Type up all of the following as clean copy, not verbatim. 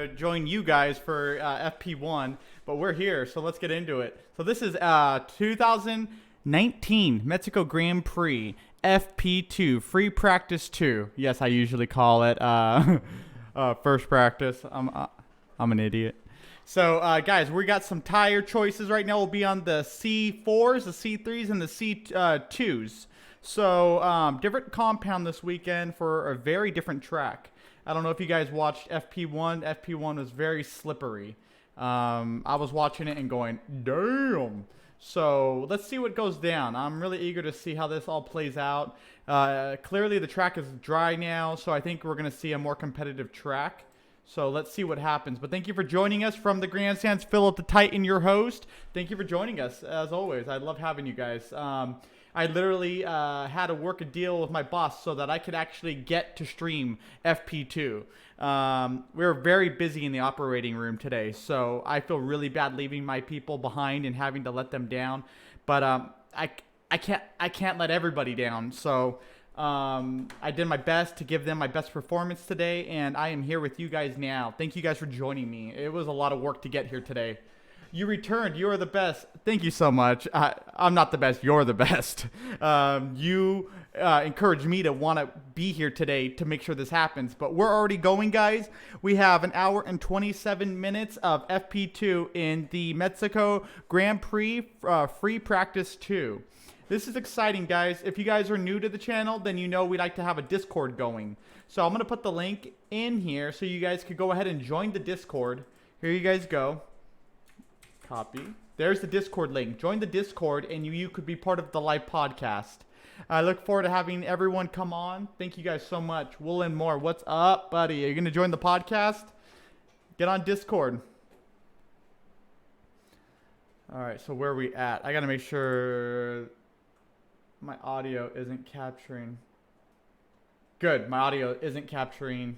to join you guys for FP1, but we're here, so let's get into it. So this is 2019 Mexico Grand Prix FP2 Free Practice 2. Yes, I usually call it first practice. I'm an idiot. So, guys, we got some tire choices right now. We'll be on the C4s, the C3s, and the C2s. So, different compound this weekend for a very different track. I don't know if you guys watched FP1. FP1 was very slippery. I was watching it and going, damn. So, let's see what goes down. I'm really eager to see how this all plays out. Clearly, the track is dry now, so I think we're going to see a more competitive track. So let's see what happens. But thank you for joining us from the Grandstands. Philip the Titan, your host. Thank you for joining us, as always. I love having you guys. I literally had to work a deal with my boss so that I could actually get to stream FP2. We were very busy in the operating room today, so I feel really bad leaving my people behind and having to let them down. But I can't let everybody down. So I did my best to give them my best performance today, and I am here with you guys now. Thank you guys for joining me. It was a lot of work to get here today. You returned. You are the best. Thank you so much. I'm not the best. You're the best. You encouraged me to want to be here today to make sure this happens. But we're already going, guys. We have an hour and 27 minutes of FP2 in the Mexico Grand Prix Free Practice 2. This is exciting, guys. If you guys are new to the channel, then you know we like to have a Discord going. So I'm going to put the link in here so you guys could go ahead and join the Discord. Here you guys go. Copy. There's the Discord link. Join the Discord and you could be part of the live podcast. I look forward to having everyone come on. Thank you guys so much. Will and more. What's up, buddy? Are you going to join the podcast? Get on Discord. All right, so where are we at? I got to make sure my audio isn't capturing. Good, my audio isn't capturing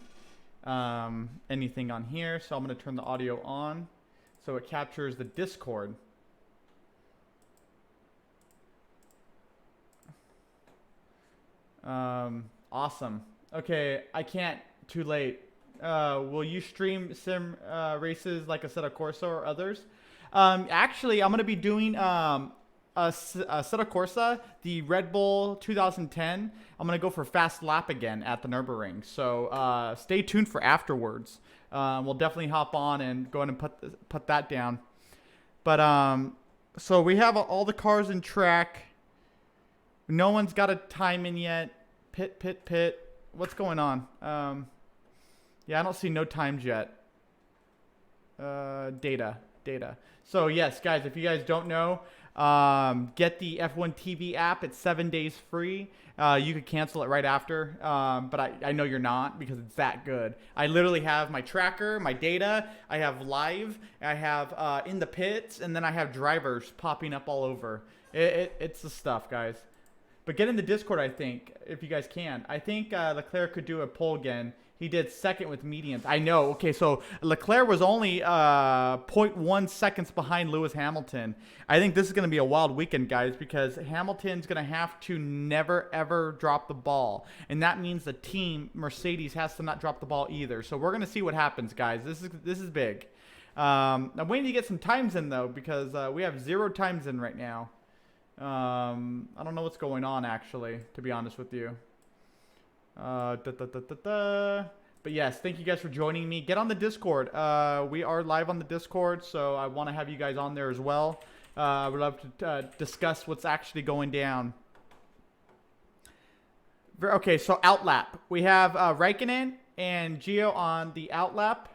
anything on here, so I'm going to turn the audio on so it captures the Discord. Awesome. Okay, I can't. Too late. Will you stream sim races like Assetto Corsa or others? Actually, I'm going to be doing Assetto Corsa, the Red Bull 2010. I'm going to go for fast lap again at the Nürburgring. So stay tuned for afterwards. We'll definitely hop on and go ahead and put that down. But so we have all the cars in track. No one's got a time in yet. Pit. What's going on? Yeah, I don't see no times yet. Data. So yes, guys, if you guys don't know, get the F1 TV app. It's 7 days free. You could cancel it right after, but I know you're not because it's that good. I literally have my tracker, my data. I have live. I have in the pits, and then I have drivers popping up all over. It's the stuff, guys. But get in the Discord, I think, if you guys can. I think Leclerc could do a pole again. He did second with medians. I know. Okay, so Leclerc was only 0.1 seconds behind Lewis Hamilton. I think this is going to be a wild weekend, guys, because Hamilton's going to have to never, ever drop the ball. And that means the team, Mercedes, has to not drop the ball either. So we're going to see what happens, guys. This is big. I'm waiting to get some times in, though, because we have 0 times in right now. I don't know what's going on, actually, to be honest with you. But yes, thank you guys for joining me. Get on the Discord. We are live on the Discord, so I want to have you guys on there as well. I would love to discuss what's actually going down. Okay, so outlap. We have Raikkonen and Gio on the outlap.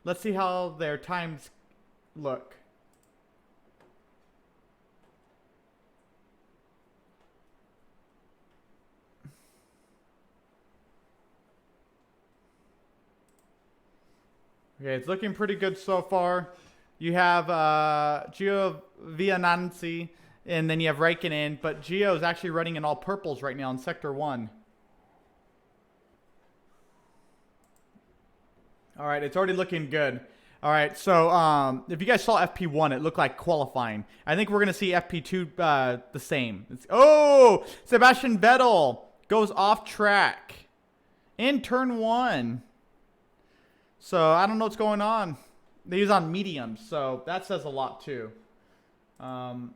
Let's see how their times look. Okay, it's looking pretty good so far. You have Gio Viananzi, and then you have Raikkonen, but Gio is actually running in all purples right now in Sector 1. All right, it's already looking good. All right, so if you guys saw FP1, it looked like qualifying. I think we're going to see FP2 the same. Oh, Sebastian Vettel goes off track in turn 1. So I don't know what's going on. He's on mediums, so that says a lot too. What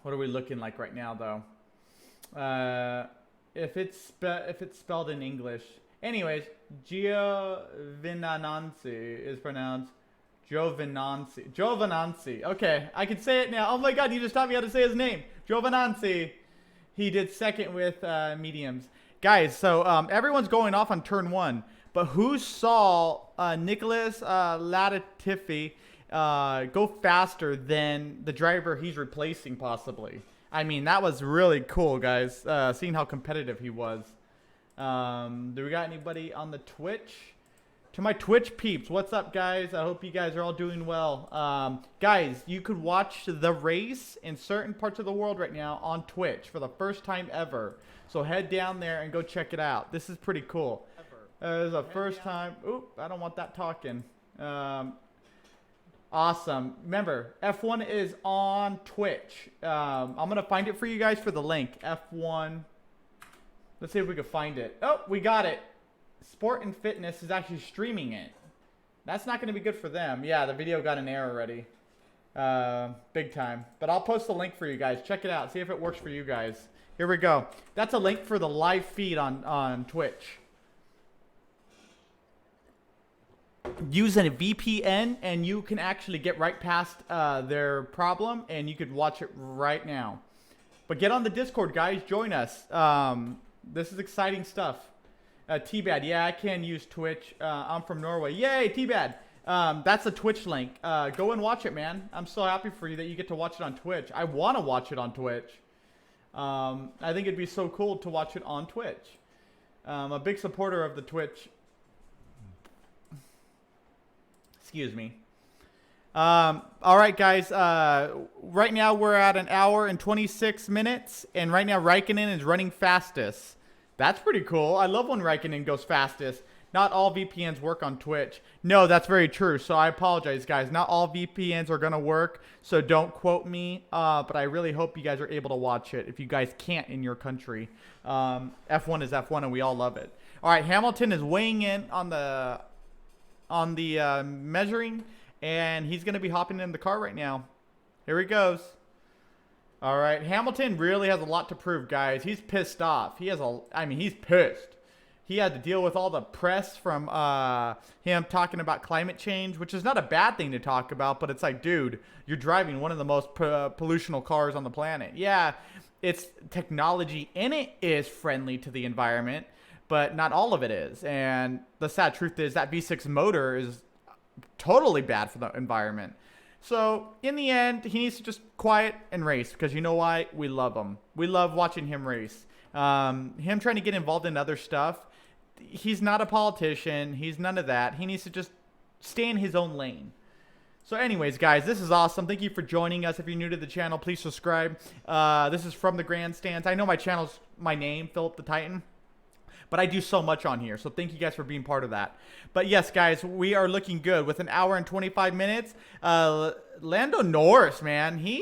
are we looking like right now, though? If it's spelled in English, anyways, Giovinazzi is pronounced Giovinazzi. Giovinazzi. Okay, I can say it now. Oh my God, you just taught me how to say his name. Giovinazzi. He did second with mediums, guys. So everyone's going off on turn 1, but who saw Nicholas Latifi go faster than the driver he's replacing, possibly? I mean, that was really cool, guys, seeing how competitive he was. Do we got anybody on the Twitch? To my Twitch peeps, what's up, guys? I hope you guys are all doing well. Guys, you could watch the race in certain parts of the world right now on Twitch for the first time ever. So head down there and go check it out. This is pretty cool. This is the first time. Oop, I don't want that talking. Awesome. Remember, F1 is on Twitch. I'm going to find it for you guys for the link. F1. Let's see if we can find it. Oh, we got it. Sport and Fitness is actually streaming it. That's not going to be good for them. Yeah, the video got an error already. Big time. But I'll post the link for you guys. Check it out. See if it works for you guys. Here we go. That's a link for the live feed on Twitch. Use a VPN and you can actually get right past their problem and you could watch it right now. But get on the Discord, guys. Join us. This is exciting stuff. T-Bad, yeah, I can use Twitch. I'm from Norway. Yay, T-Bad. That's a Twitch link. Go and watch it, man. I'm so happy for you that you get to watch it on Twitch. I want to watch it on Twitch. I think it'd be so cool to watch it on Twitch. I'm a big supporter of the Twitch. Excuse me. All right, guys. Right now we're at 1 hour and 26 minutes, and right now Raikkonen is running fastest. That's pretty cool. I love when Raikkonen goes fastest. Not all VPNs work on Twitch. No, that's very true. So I apologize, guys. Not all VPNs are going to work, so don't quote me. But I really hope you guys are able to watch it if you guys can't in your country. F1 is F1, and we all love it. All right, Hamilton is weighing in on the measuring, and he's going to be hopping in the car right now. Here he goes. All right, Hamilton really has a lot to prove, guys. He's pissed off. He's pissed. He had to deal with all the press from him talking about climate change, which is not a bad thing to talk about, but it's like, dude, you're driving one of the most pollutional cars on the planet. Yeah, it's technology in it is friendly to the environment, but not all of it is. And the sad truth is that V6 motor is totally bad for the environment. So in the end, he needs to just quiet and race, because you know why? We love him. We love watching him race. Him trying to get involved in other stuff. He's not a politician. He's none of that. He needs to just stay in his own lane. So anyways, guys, this is awesome. Thank you for joining us. If you're new to the channel, please subscribe. This is From the Grandstands. I know my channel's my name, Philip the Titan, but I do so much on here, so thank you guys for being part of that. But yes, guys, we are looking good with 1 hour and 25 minutes. Lando Norris, man, he's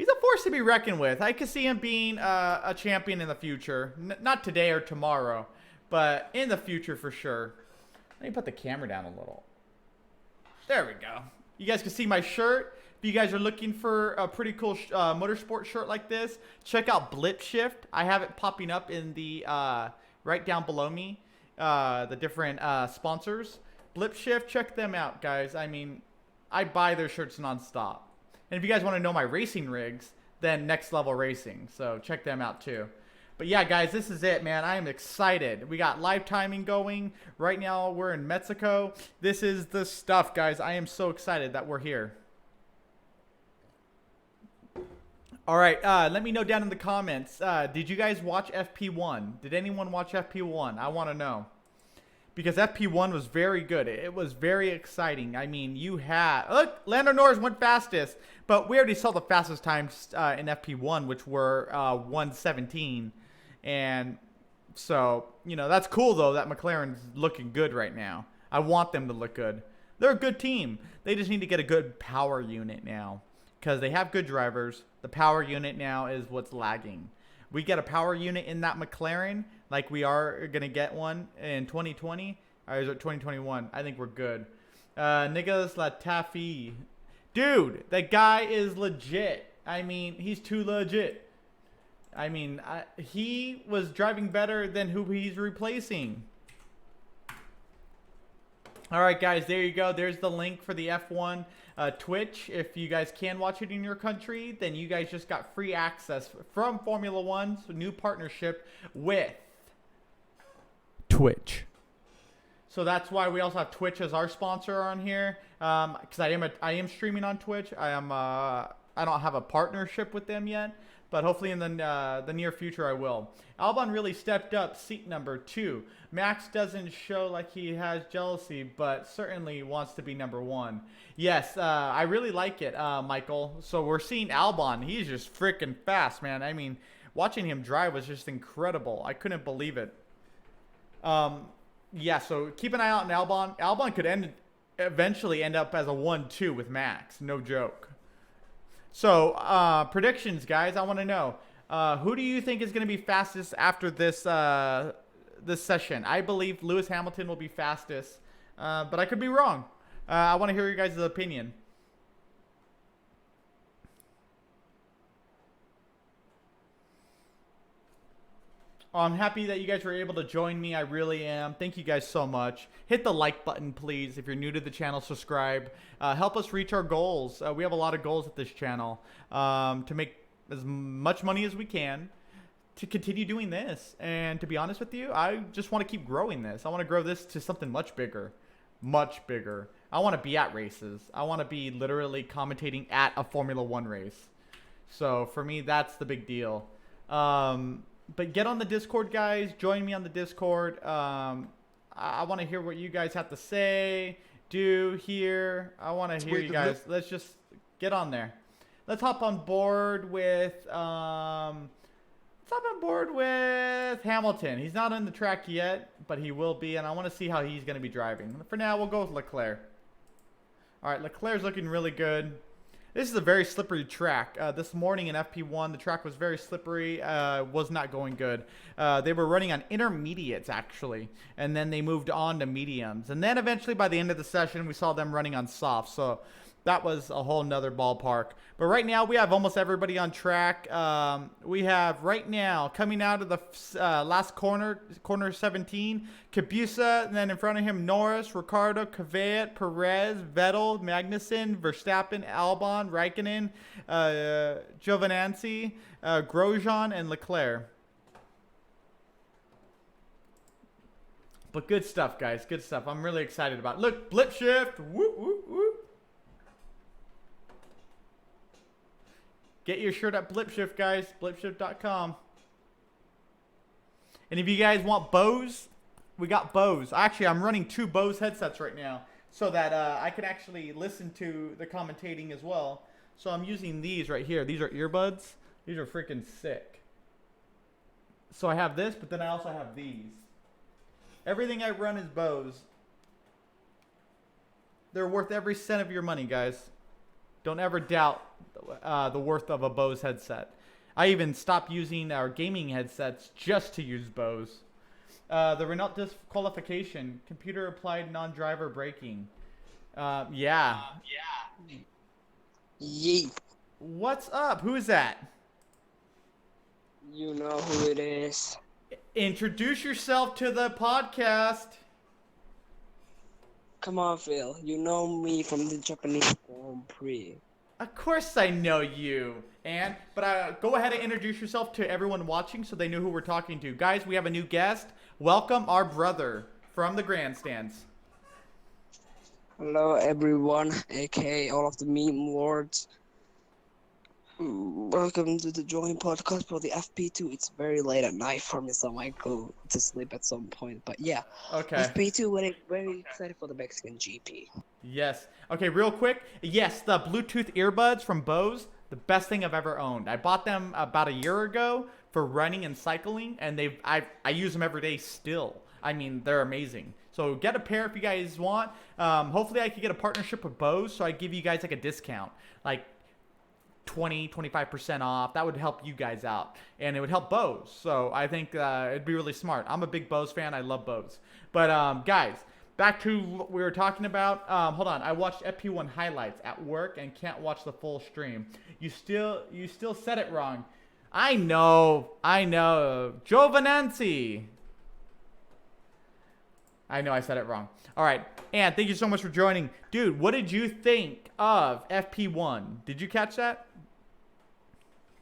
a force to be reckoned with. I could see him being a champion in the future. Not today or tomorrow, but in the future for sure. Let me put the camera down a little. There we go. You guys can see my shirt. If you guys are looking for a pretty cool motorsport shirt like this, check out Blip Shift. I have it popping up in the right down below me, the different sponsors. Blip Shift, check them out, guys. I mean, I buy their shirts nonstop. And if you guys want to know my racing rigs, then Next Level Racing. So check them out too. But yeah, guys, this is it, man. I am excited. We got live timing going. Right now, we're in Mexico. This is the stuff, guys. I am so excited that we're here. All right, let me know down in the comments. Did you guys watch FP1? Did anyone watch FP1? I want to know. Because FP1 was very good. It was very exciting. I mean, you had... Look, Lando Norris went fastest. But we already saw the fastest times in FP1, which were 1:17. And so, you know, that's cool, though, that McLaren's looking good right now. I want them to look good. They're a good team. They just need to get a good power unit now. Because they have good drivers. The power unit now is what's lagging. We get a power unit in that McLaren, like we are going to get one in 2020. Or is it 2021? I think we're good. Nicholas Latifi. Dude, that guy is legit. I mean, he's too legit. I mean, he was driving better than who he's replacing. All right, guys, there you go. There's the link for the F1 Twitch. If you guys can watch it in your country, then you guys just got free access from Formula One's new partnership with Twitch. So that's why we also have Twitch as our sponsor on here. Because I am streaming on Twitch. I don't have a partnership with them yet, but hopefully in the near future I will. Albon really stepped up, seat number 2. Max doesn't show like he has jealousy, but certainly wants to be number 1. Yes, I really like it, Michael. So we're seeing Albon. He's just freaking fast, man. I mean, watching him drive was just incredible. I couldn't believe it. Yeah, so keep an eye out on Albon. Albon could eventually end up as a 1-2 with Max. No joke. So, predictions, guys. I want to know. Who do you think is going to be fastest after this this session? I believe Lewis Hamilton will be fastest, but I could be wrong. I want to hear your guys' opinion. I'm happy that you guys were able to join me. I really am. Thank you guys so much. Hit the like button, please. If you're new to the channel, subscribe. Help us reach our goals. We have a lot of goals at this channel to make as much money as we can to continue doing this. And to be honest with you, I just want to keep growing this. I want to grow this to something much bigger. Much bigger. I want to be at races. I want to be literally commentating at a Formula One race. So for me, that's the big deal. But get on the Discord, guys. Join me on the Discord. I want to hear what you guys have to say, do, hear. I want to hear you guys. Let's just get on there. Let's hop on board with Hamilton. He's not on the track yet, but he will be, and I want to see how he's going to be driving. For now, we'll go with Leclerc. All right, Leclerc's looking really good. This is a very slippery track. This morning in FP1, the track was very slippery, was not going good. They were running on intermediates, actually, and then they moved on to mediums. And then eventually, by the end of the session, we saw them running on softs. So that was a whole nother ballpark. But right now, we have almost everybody on track. We have right now, coming out of the last corner 17, Cabusa, and then in front of him, Norris, Ricciardo, Kvyat, Perez, Vettel, Magnussen, Verstappen, Albon, Raikkonen, Giovinazzi, Grosjean, and Leclerc. But good stuff, guys. Good stuff. I'm really excited about it. Look, blip shift. Woo, woo, woo. Get your shirt at Blipshift, guys. Blipshift.com. And if you guys want Bose, we got Bose. Actually, I'm running 2 Bose headsets right now so that I can actually listen to the commentating as well. So I'm using these right here. These are earbuds. These are freaking sick. So I have this, but then I also have these. Everything I run is Bose. They're worth every cent of your money, guys. Don't ever doubt the worth of a Bose headset. I even stopped using our gaming headsets just to use Bose. The Renault disqualification, computer applied non-driver braking. Yeah. Yeet. What's up? Who is that? You know who it is. Introduce yourself to the podcast. Come on, Phil. You know me from the Japanese Grand Prix. Of course I know you. But go ahead and introduce yourself to everyone watching so they know who we're talking to. Guys, we have a new guest. Welcome our brother from the grandstands. Hello, everyone, aka all of the meme lords. Welcome to the joint podcast for the FP2. It's very late at night for me, so I might go to sleep at some point. But yeah, okay. FP2, very excited for the Mexican GP. Yes. Okay, real quick. Yes, the Bluetooth earbuds from Bose, the best thing I've ever owned. I bought them about a year ago for running and cycling, and I use them every day still. I mean, they're amazing. So get a pair if you guys want. Hopefully I could get a partnership with Bose, so I give you guys like a discount, like 20-25% off. That would help you guys out, and it would help Bose. So I think it'd be really smart. I'm a big Bose fan. I love Bose. But guys, back to what we were talking about. Hold on. I watched FP1 highlights at work and can't watch the full stream. You still said it wrong. I know. Giovananzi. I know I said it wrong. All right. And thank you so much for joining. Dude, what did you think of FP1? Did you catch that?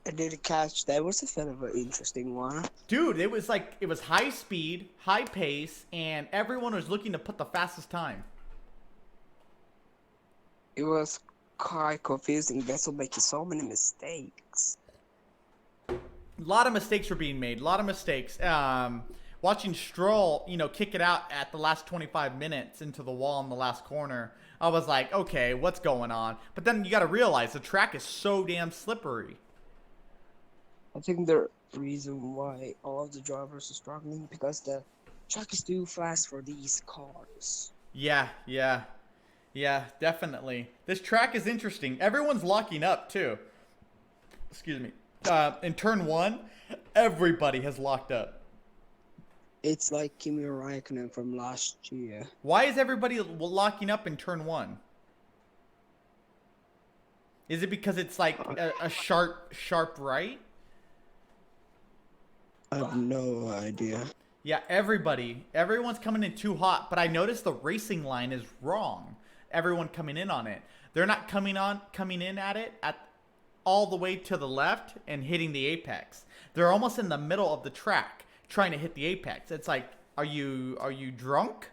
I didn't catch that. It was a kind of an interesting one. Dude, it was high speed, high pace, and everyone was looking to put the fastest time. It was quite confusing. Vessel making so many mistakes. A lot of mistakes were being made. A lot of mistakes. Watching Stroll, kick it out at the last 25 minutes into the wall in the last corner, I was like, okay, what's going on? But then you got to realize the track is so damn slippery. I think the reason why all of the drivers are struggling because the track is too fast for these cars. Yeah, definitely. This track is interesting. Everyone's locking up too. Excuse me. In turn 1, everybody has locked up. It's like Kimi Raikkonen from last year. Why is everybody locking up in turn 1? Is it because it's like a sharp right? I have no idea. Yeah, everyone's coming in too hot, but I noticed the racing line is wrong. Everyone coming in on it. They're not coming in at it at all the way to the left and hitting the apex. They're almost in the middle of the track trying to hit the apex. It's like, are you drunk?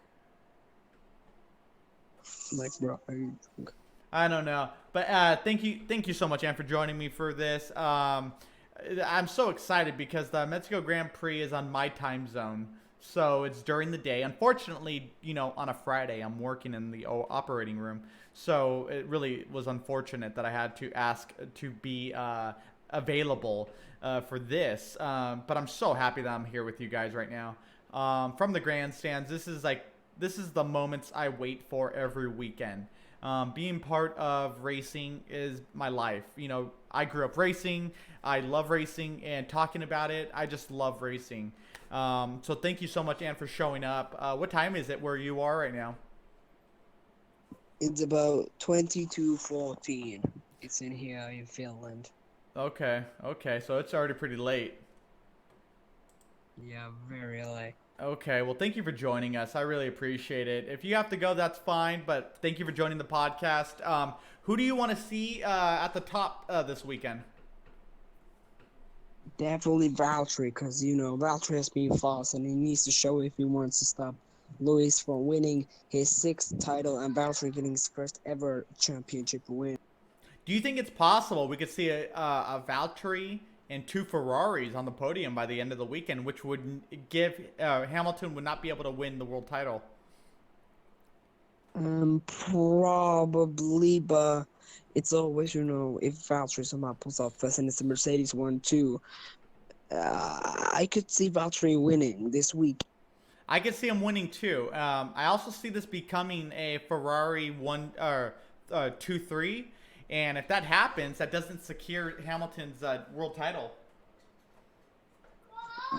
Like, bro, are you drunk? I don't know. But thank you so much, Ann, for joining me for this. I'm so excited because the Mexico Grand Prix is on my time zone. So it's during the day. Unfortunately, on a Friday, I'm working in the operating room. So it really was unfortunate that I had to ask to be available for this. But I'm so happy that I'm here with you guys right now. From the grandstands, this is the moments I wait for every weekend. Being part of racing is my life. I grew up racing. I love racing and talking about it. I just love racing. So thank you so much, Ann, for showing up. What time is it where you are right now? It's about 22:14. It's in here in Finland. Okay. So it's already pretty late. Yeah, very late. Okay, well, thank you for joining us. I really appreciate it. If you have to go, that's fine, but thank you for joining the podcast. Who do you want to see at the top this weekend? Definitely Valtteri, because, Valtteri has been fast, and he needs to show if he wants to stop Lewis from winning his 6th title and Valtteri getting his first ever championship win. Do you think it's possible we could see a Valtteri and 2 Ferraris on the podium by the end of the weekend, which would give Hamilton would not be able to win the world title? Probably, but it's always, if Valtteri somehow pulls off first and it's a Mercedes 1-2, I could see Valtteri winning this week. I could see him winning too. I also see this becoming a Ferrari 2-3. And if that happens, that doesn't secure Hamilton's world title.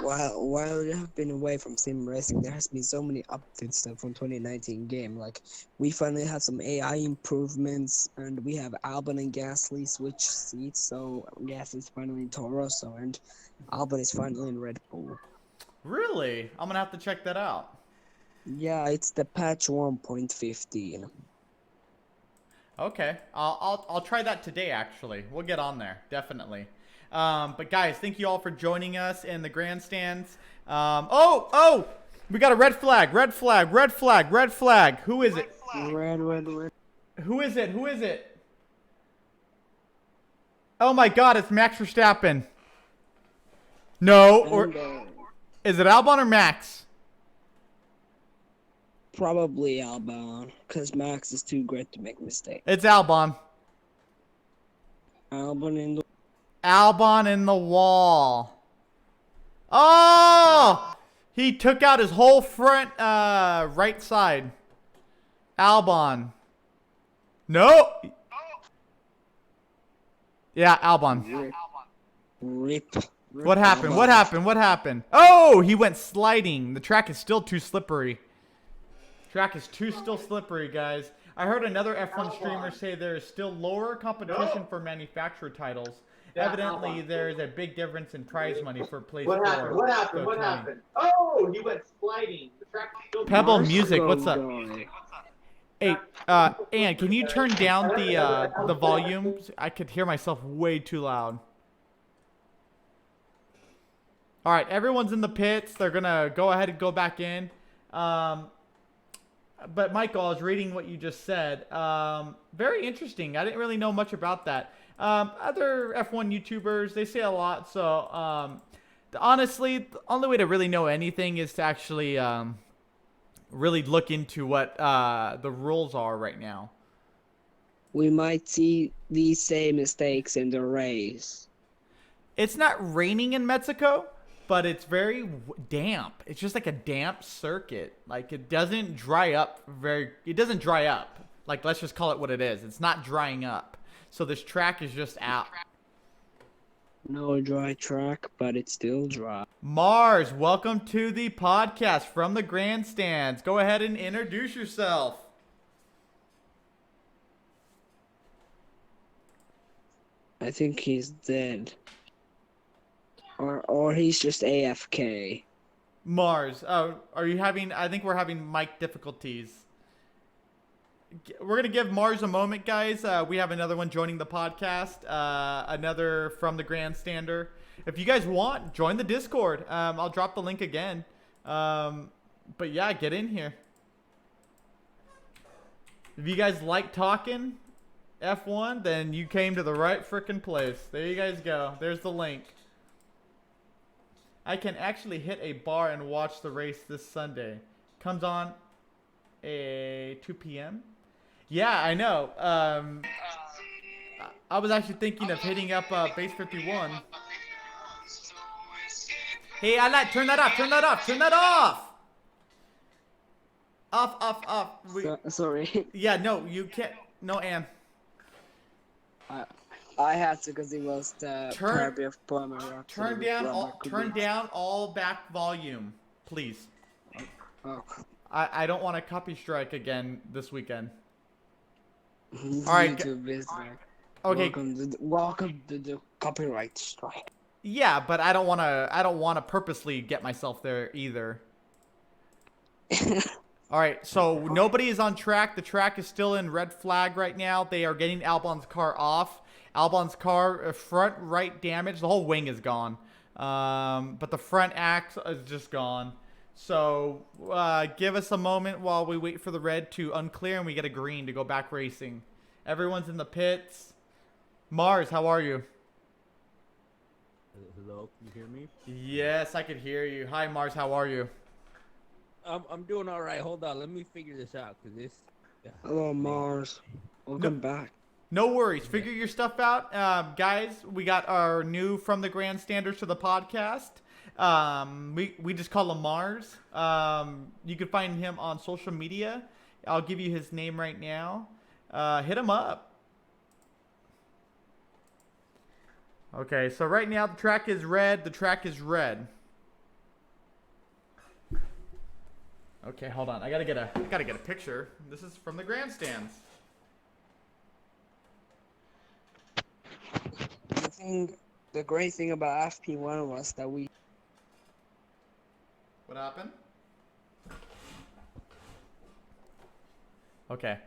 While you have been away from sim racing, there has been so many updates from 2019 game. Like, we finally have some AI improvements, and we have Albon and Gasly switch seats. So Gasly's finally in Toro Rosso, and Albon is finally in Red Bull. Really? I'm gonna have to check that out. Yeah, it's the patch 1.15. Okay, I'll try that today. Actually, we'll get on there definitely. But guys, thank you all for joining us in the grandstands. Oh, we got a red flag. Who is it? Red. Who is it? Oh my God, it's Max Verstappen. No, or is it Albon or Max? Probably Albon, because Max is too great to make mistakes. It's Albon. Albon in the wall. Oh! He took out his whole front right side. Albon. No. Yeah, Albon. Rip. What happened? Oh, he went sliding. The track is still too slippery. Track is too still slippery, guys. I heard another F1 streamer say there is still lower competition for manufacturer titles. Evidently, there is a big difference in prize money for place 4. What happened? What happened? Oh, he went sliding. The track was still Pebble Mars Music, what's up? guy. Hey, Ann, can you turn down the volume? I could hear myself way too loud. All right, everyone's in the pits. They're gonna go ahead and go back in. But Michael, I was reading what you just said. Very interesting. I didn't really know much about that. Other F1 YouTubers, they say a lot. So honestly, the only way to really know anything is to actually really look into what the rules are right now. We might see these same mistakes in the race. It's not raining in Mexico, but it's very damp. It's just like a damp circuit. Like it doesn't dry up it doesn't dry up. Like let's just call it what it is. It's not drying up. So this track is just out. No dry track, but it's still dry. Mars, welcome to the podcast from the grandstands. Go ahead and introduce yourself. I think he's dead. Or he's just AFK. Mars, are you having, I think we're having mic difficulties. We're going to give Mars a moment, guys. We have another one joining the podcast, another from the grandstander. If you guys want, join the Discord. I'll drop the link again. But yeah, get in here. If you guys like talking F1, then you came to the right frickin' place. There you guys go. There's the link. I can actually hit a bar and watch the race this Sunday. Comes on a 2 p.m. Yeah, I know. I was actually thinking of hitting up base 51. Hey, turn that off. Turn that off. Turn that off. Off. Sorry. Yeah, no, you can't. No, Ann. I had to because it was the Kirby of Pomer. Turn down all back volume, please. Oh. I don't want a copy strike again this weekend. All right. Okay. Welcome to the copyright strike. Yeah, but I don't want to purposely get myself there either. All right, so nobody is on track. The track is still in red flag right now. They are getting Albon's car off. Albon's car, front right damage. The whole wing is gone. But the front axe is just gone. So give us a moment while we wait for the red to unclear and we get a green to go back racing. Everyone's in the pits. Mars, how are you? Hello, can you hear me? Yes, I could hear you. Hi, Mars, how are you? I'm doing all right. Hold on, let me figure this out, cause this. Yeah. Hello, Mars. Welcome back. No worries. Figure your stuff out. Guys, we got our new From the Grandstanders to the podcast. We just call him Mars. You can find him on social media. I'll give you his name right now. Hit him up. Okay, so right now the track is red. The track is red. Okay, hold on. I gotta get a picture. This is from the grandstands. The great thing about FP1 was that we. What happened? Okay.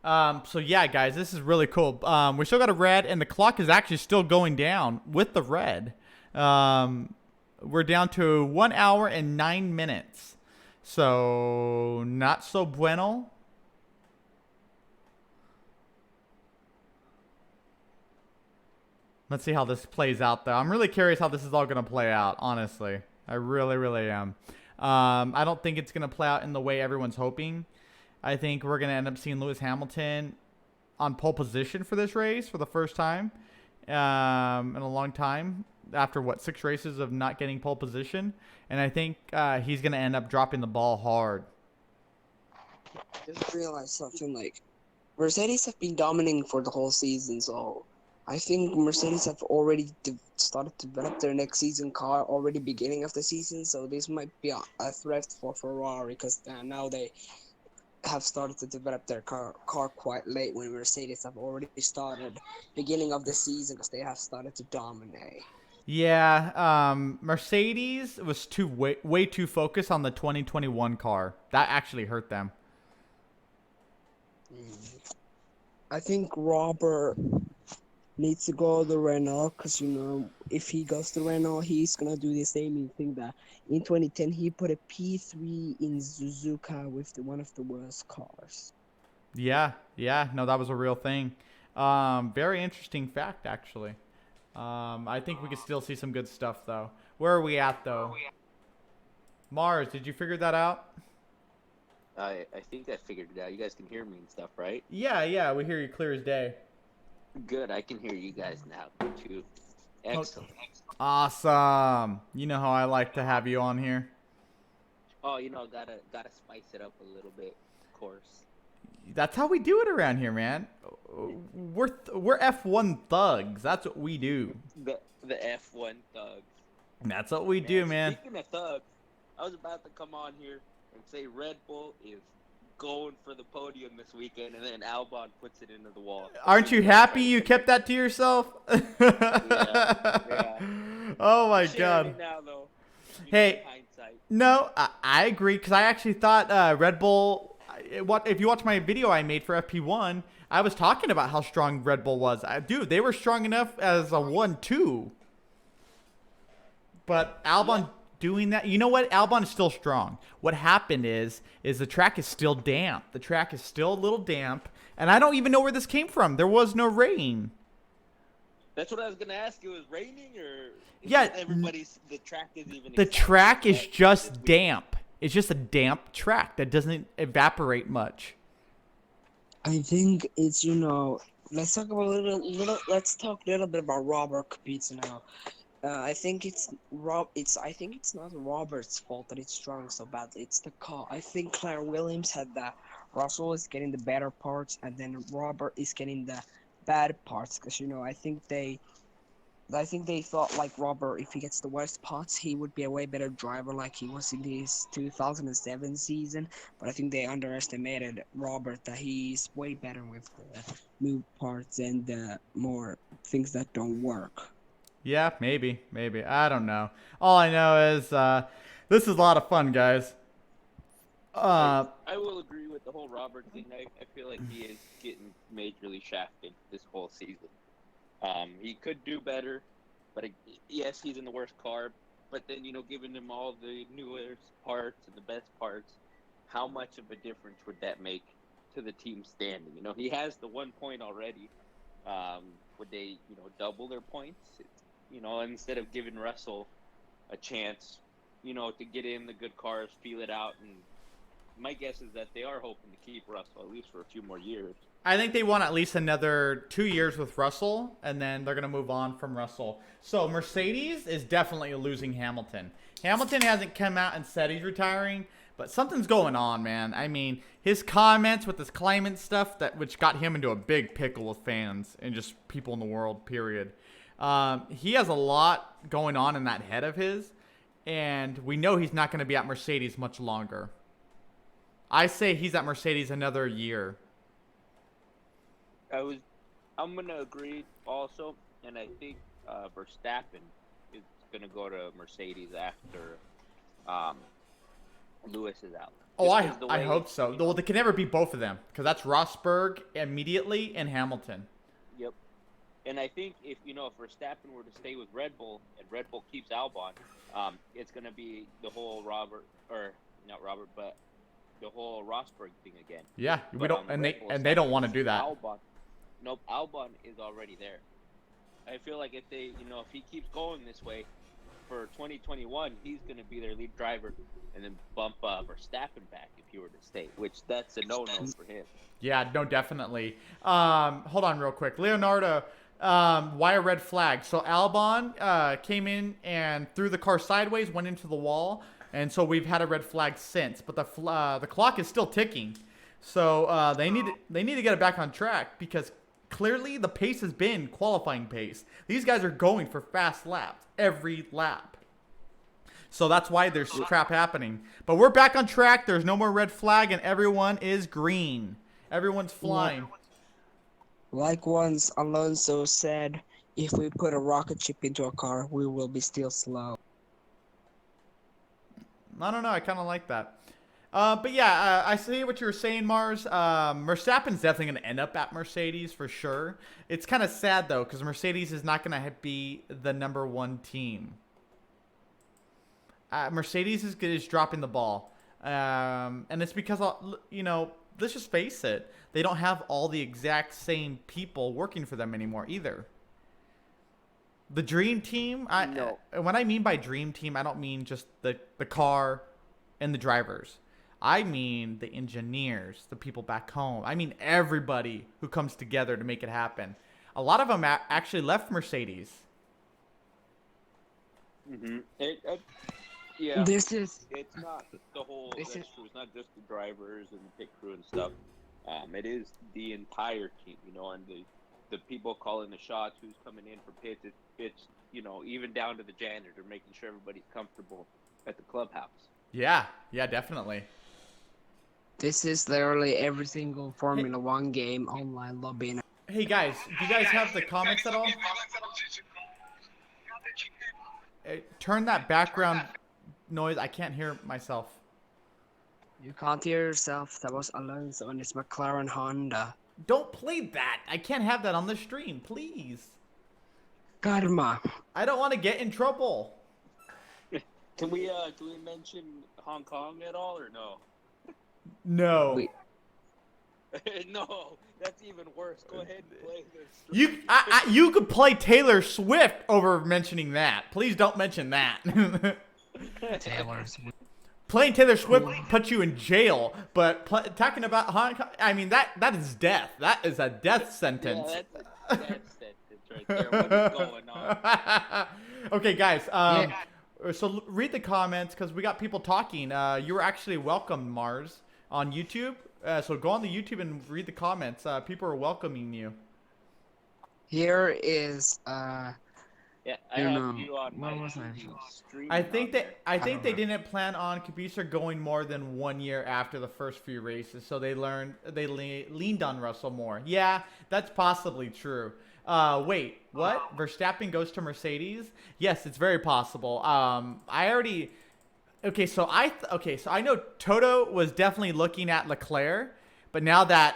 So yeah, guys, this is really cool. We still got a red, and the clock is actually still going down with the red. We're down to 1 hour and 9 minutes. So not so bueno. Let's see how this plays out, though. I'm really curious how this is all going to play out, honestly. I really, really am. I don't think it's going to play out in the way everyone's hoping. I think we're going to end up seeing Lewis Hamilton on pole position for this race for the first time in a long time. After, 6 races of not getting pole position. And I think he's going to end up dropping the ball hard. Just realized something, like, Mercedes have been dominating for the whole season, so I think Mercedes have already started to develop their next season car already beginning of the season, so this might be a threat for Ferrari, because now have started to develop their car quite late when Mercedes have already started beginning of the season because they have started to dominate. Yeah, Mercedes was way too focused on the 2021 car. That actually hurt them. I think Robert needs to go to Renault because, if he goes to Renault, he's going to do the same thing that in 2010 he put a P3 in Suzuka with one of the worst cars. Yeah, no, that was a real thing. Very interesting fact, actually. I think we could still see some good stuff, though. Where are we at, though? Mars, did you figure that out? I think I figured it out. You guys can hear me and stuff, right? Yeah, we hear you clear as day. Good. I can hear you guys now. Good too. Excellent. Awesome. You know how I like to have you on here. Oh, gotta spice it up a little bit, of course. That's how we do it around here, man. We're F1 thugs. That's what we do. The F1 thugs. That's what we do, man. Speaking of thugs, I was about to come on here and say Red Bull is going for the podium this weekend, and then Albon puts it into the wall. Aren't you happy you kept that to yourself? Yeah. Oh my Sharing God. it now, though. Hey, Hindsight. no, I agree because I actually thought Red Bull. If you watch my video I made for FP1, I was talking about how strong Red Bull was. Dude, they were strong enough as a 1-2. But Albon doing that, you know what? Albon is still strong. What happened is the track is still damp. The track is still a little damp, and I don't even know where this came from. There was no rain. That's what I was gonna ask you. Is raining or? Yeah, The track isn't even. The track is just damp. It's just a damp track that doesn't evaporate much. I think it's let's talk about let's talk a little bit about Robert Kubica now. I think it's not Robert's fault that it's strong so badly. It's the car. I think Claire Williams had that. Russell is getting the better parts, and then Robert is getting the bad parts. Because I think they thought like Robert, if he gets the worst parts, he would be a way better driver like he was in his 2007 season. But I think they underestimated Robert, that he's way better with the new parts and the more things that don't work. Yeah, maybe. I don't know. All I know is this is a lot of fun, guys. I will agree with the whole Robert thing. I feel like he is getting majorly shafted this whole season. He could do better, but yes, he's in the worst car. But then, giving him all the newest parts and the best parts, how much of a difference would that make to the team standing? He has the 1 point already. Would they, double their points? Instead of giving Russell a chance, to get in the good cars, feel it out. And my guess is that they are hoping to keep Russell at least for a few more years. I think they want at least another 2 years with Russell, and then they're going to move on from Russell. So Mercedes is definitely losing Hamilton. Hamilton hasn't come out and said he's retiring, but something's going on, man. I mean, his comments with this climate stuff, which got him into a big pickle with fans and just people in the world, period. He has a lot going on in that head of his, and we know he's not going to be at Mercedes much longer. I say he's at Mercedes another year. I'm gonna agree also, and I think Verstappen is gonna go to Mercedes after Lewis is out. Oh, I hope so. Well, they can never be both of them because that's Rosberg immediately and Hamilton. Yep. And I think if Verstappen were to stay with Red Bull and Red Bull keeps Albon, it's gonna be the whole the whole Rosberg thing again. Yeah, we don't, and they don't want to do that. Albon is already there. I feel like if if he keeps going this way for 2021, he's going to be their lead driver, and then bump Verstappen back if he were to stay, which that's a no-no for him. Yeah, no, definitely. Hold on real quick. Leonardo, why a red flag? So Albon came in and threw the car sideways, went into the wall, and so we've had a red flag since. But the clock is still ticking. So they need to get it back on track because clearly the pace has been qualifying pace. These guys are going for fast laps every lap. So that's why there's crap happening. But we're back on track. There's no more red flag, and everyone is green. Everyone's flying. Like once Alonso said, if we put a rocket ship into a car, we will be still slow. I don't know. I kind of like that. But yeah, I see what you were saying, Mars. Verstappen's definitely going to end up at Mercedes for sure. It's kind of sad, though, because Mercedes is not going to be the #1 team. Mercedes is dropping the ball. And it's because, you know, let's just face it. They don't have all the exact same people working for them anymore either. The dream team, No. When I mean by dream team, I don't mean just the car and the drivers. I mean the engineers, the people back home. I mean everybody who comes together to make it happen. A lot of them actually left Mercedes. Mm-hmm. Yeah. It's not the whole. This That's is- true. It's not just the drivers and the pit crew and stuff. It is the entire team, you know, and the people calling the shots, who's coming in for pits. It's you know, even down to the janitor, making sure everybody's comfortable at the clubhouse. Yeah, definitely. This is literally every single Formula One game online lobbying. Hey guys, do you guys have the comments at all? Turn that background noise. I can't hear myself. You can't hear yourself. That was Alonso and his McLaren Honda. Don't play that. I can't have that on the stream, please. Karma. I don't want to get in trouble. Can we mention Hong Kong at all or no? No. Wait. No, that's even worse. Go ahead and play this. You could play Taylor Swift over mentioning that. Please don't mention that. Taylor Swift. Playing Taylor Swift puts you in jail, but talking about Hong Kong, I mean that is death. That is a death sentence. Yeah, that's a death sentence right there. What is going on? Okay, guys. So read the comments because we got people talking. You were actually welcomed, Mars, on YouTube. So go on the YouTube and read the comments. People are welcoming you. Here is Yeah, I You have know, you on what my was I? stream. I think they don't know. didn't plan on Kubica going more than 1 year after the first few races, so they leaned on Russell more. Yeah, that's possibly true. Wait, what? Verstappen goes to Mercedes? Yes, it's very possible. So I know Toto was definitely looking at Leclerc, but now that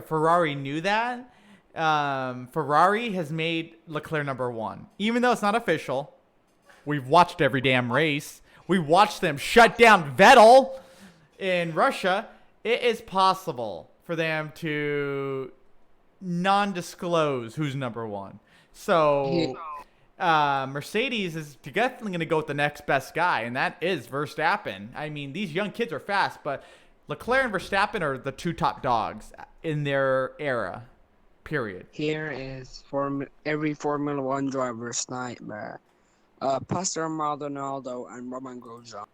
Ferrari knew that, Ferrari has made Leclerc #1. Even though it's not official, we've watched every damn race. We watched them shut down Vettel in Russia. It is possible for them to non-disclose who's #1. So Mercedes is definitely going to go with the next best guy, and that is Verstappen. I mean, these young kids are fast, but Leclerc and Verstappen are the two top dogs in their era. Period. Here is every Formula One driver's nightmare. Pastor Maldonado and Roman Grosjean.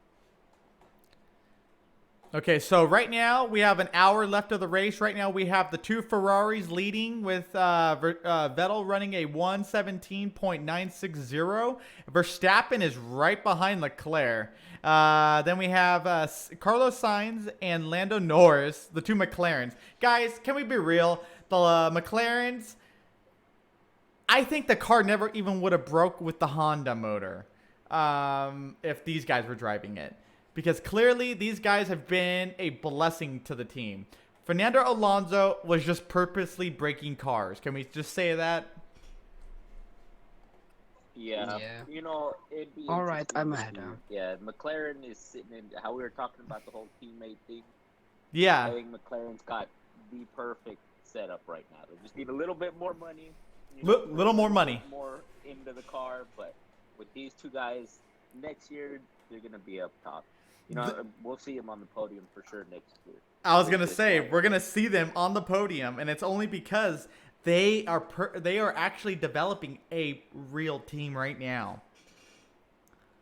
Okay, so right now we have an hour left of the race. Right now we have the two Ferraris leading with Vettel running a 1:17.960. Verstappen is right behind Leclerc. Then we have Carlos Sainz and Lando Norris, the two McLarens. Guys, can we be real? The McLarens, I think the car never even would have broke with the Honda motor if these guys were driving it. Because clearly these guys have been a blessing to the team. Fernando Alonso was just purposely breaking cars. Can we just say that? Yeah. Yeah. You know, it'd be All right, interesting I'm to ahead see. now. Yeah, McLaren is sitting in how we were talking about the whole teammate thing. I Yeah. think McLaren's got the perfect setup right now. They just need a little bit more money. Little more money. More into the car, but with these two guys, next year they're gonna be up top. You know, we'll see them on the podium for sure next year. I was gonna say we're gonna see them on the podium, and it's only because they are actually developing a real team right now.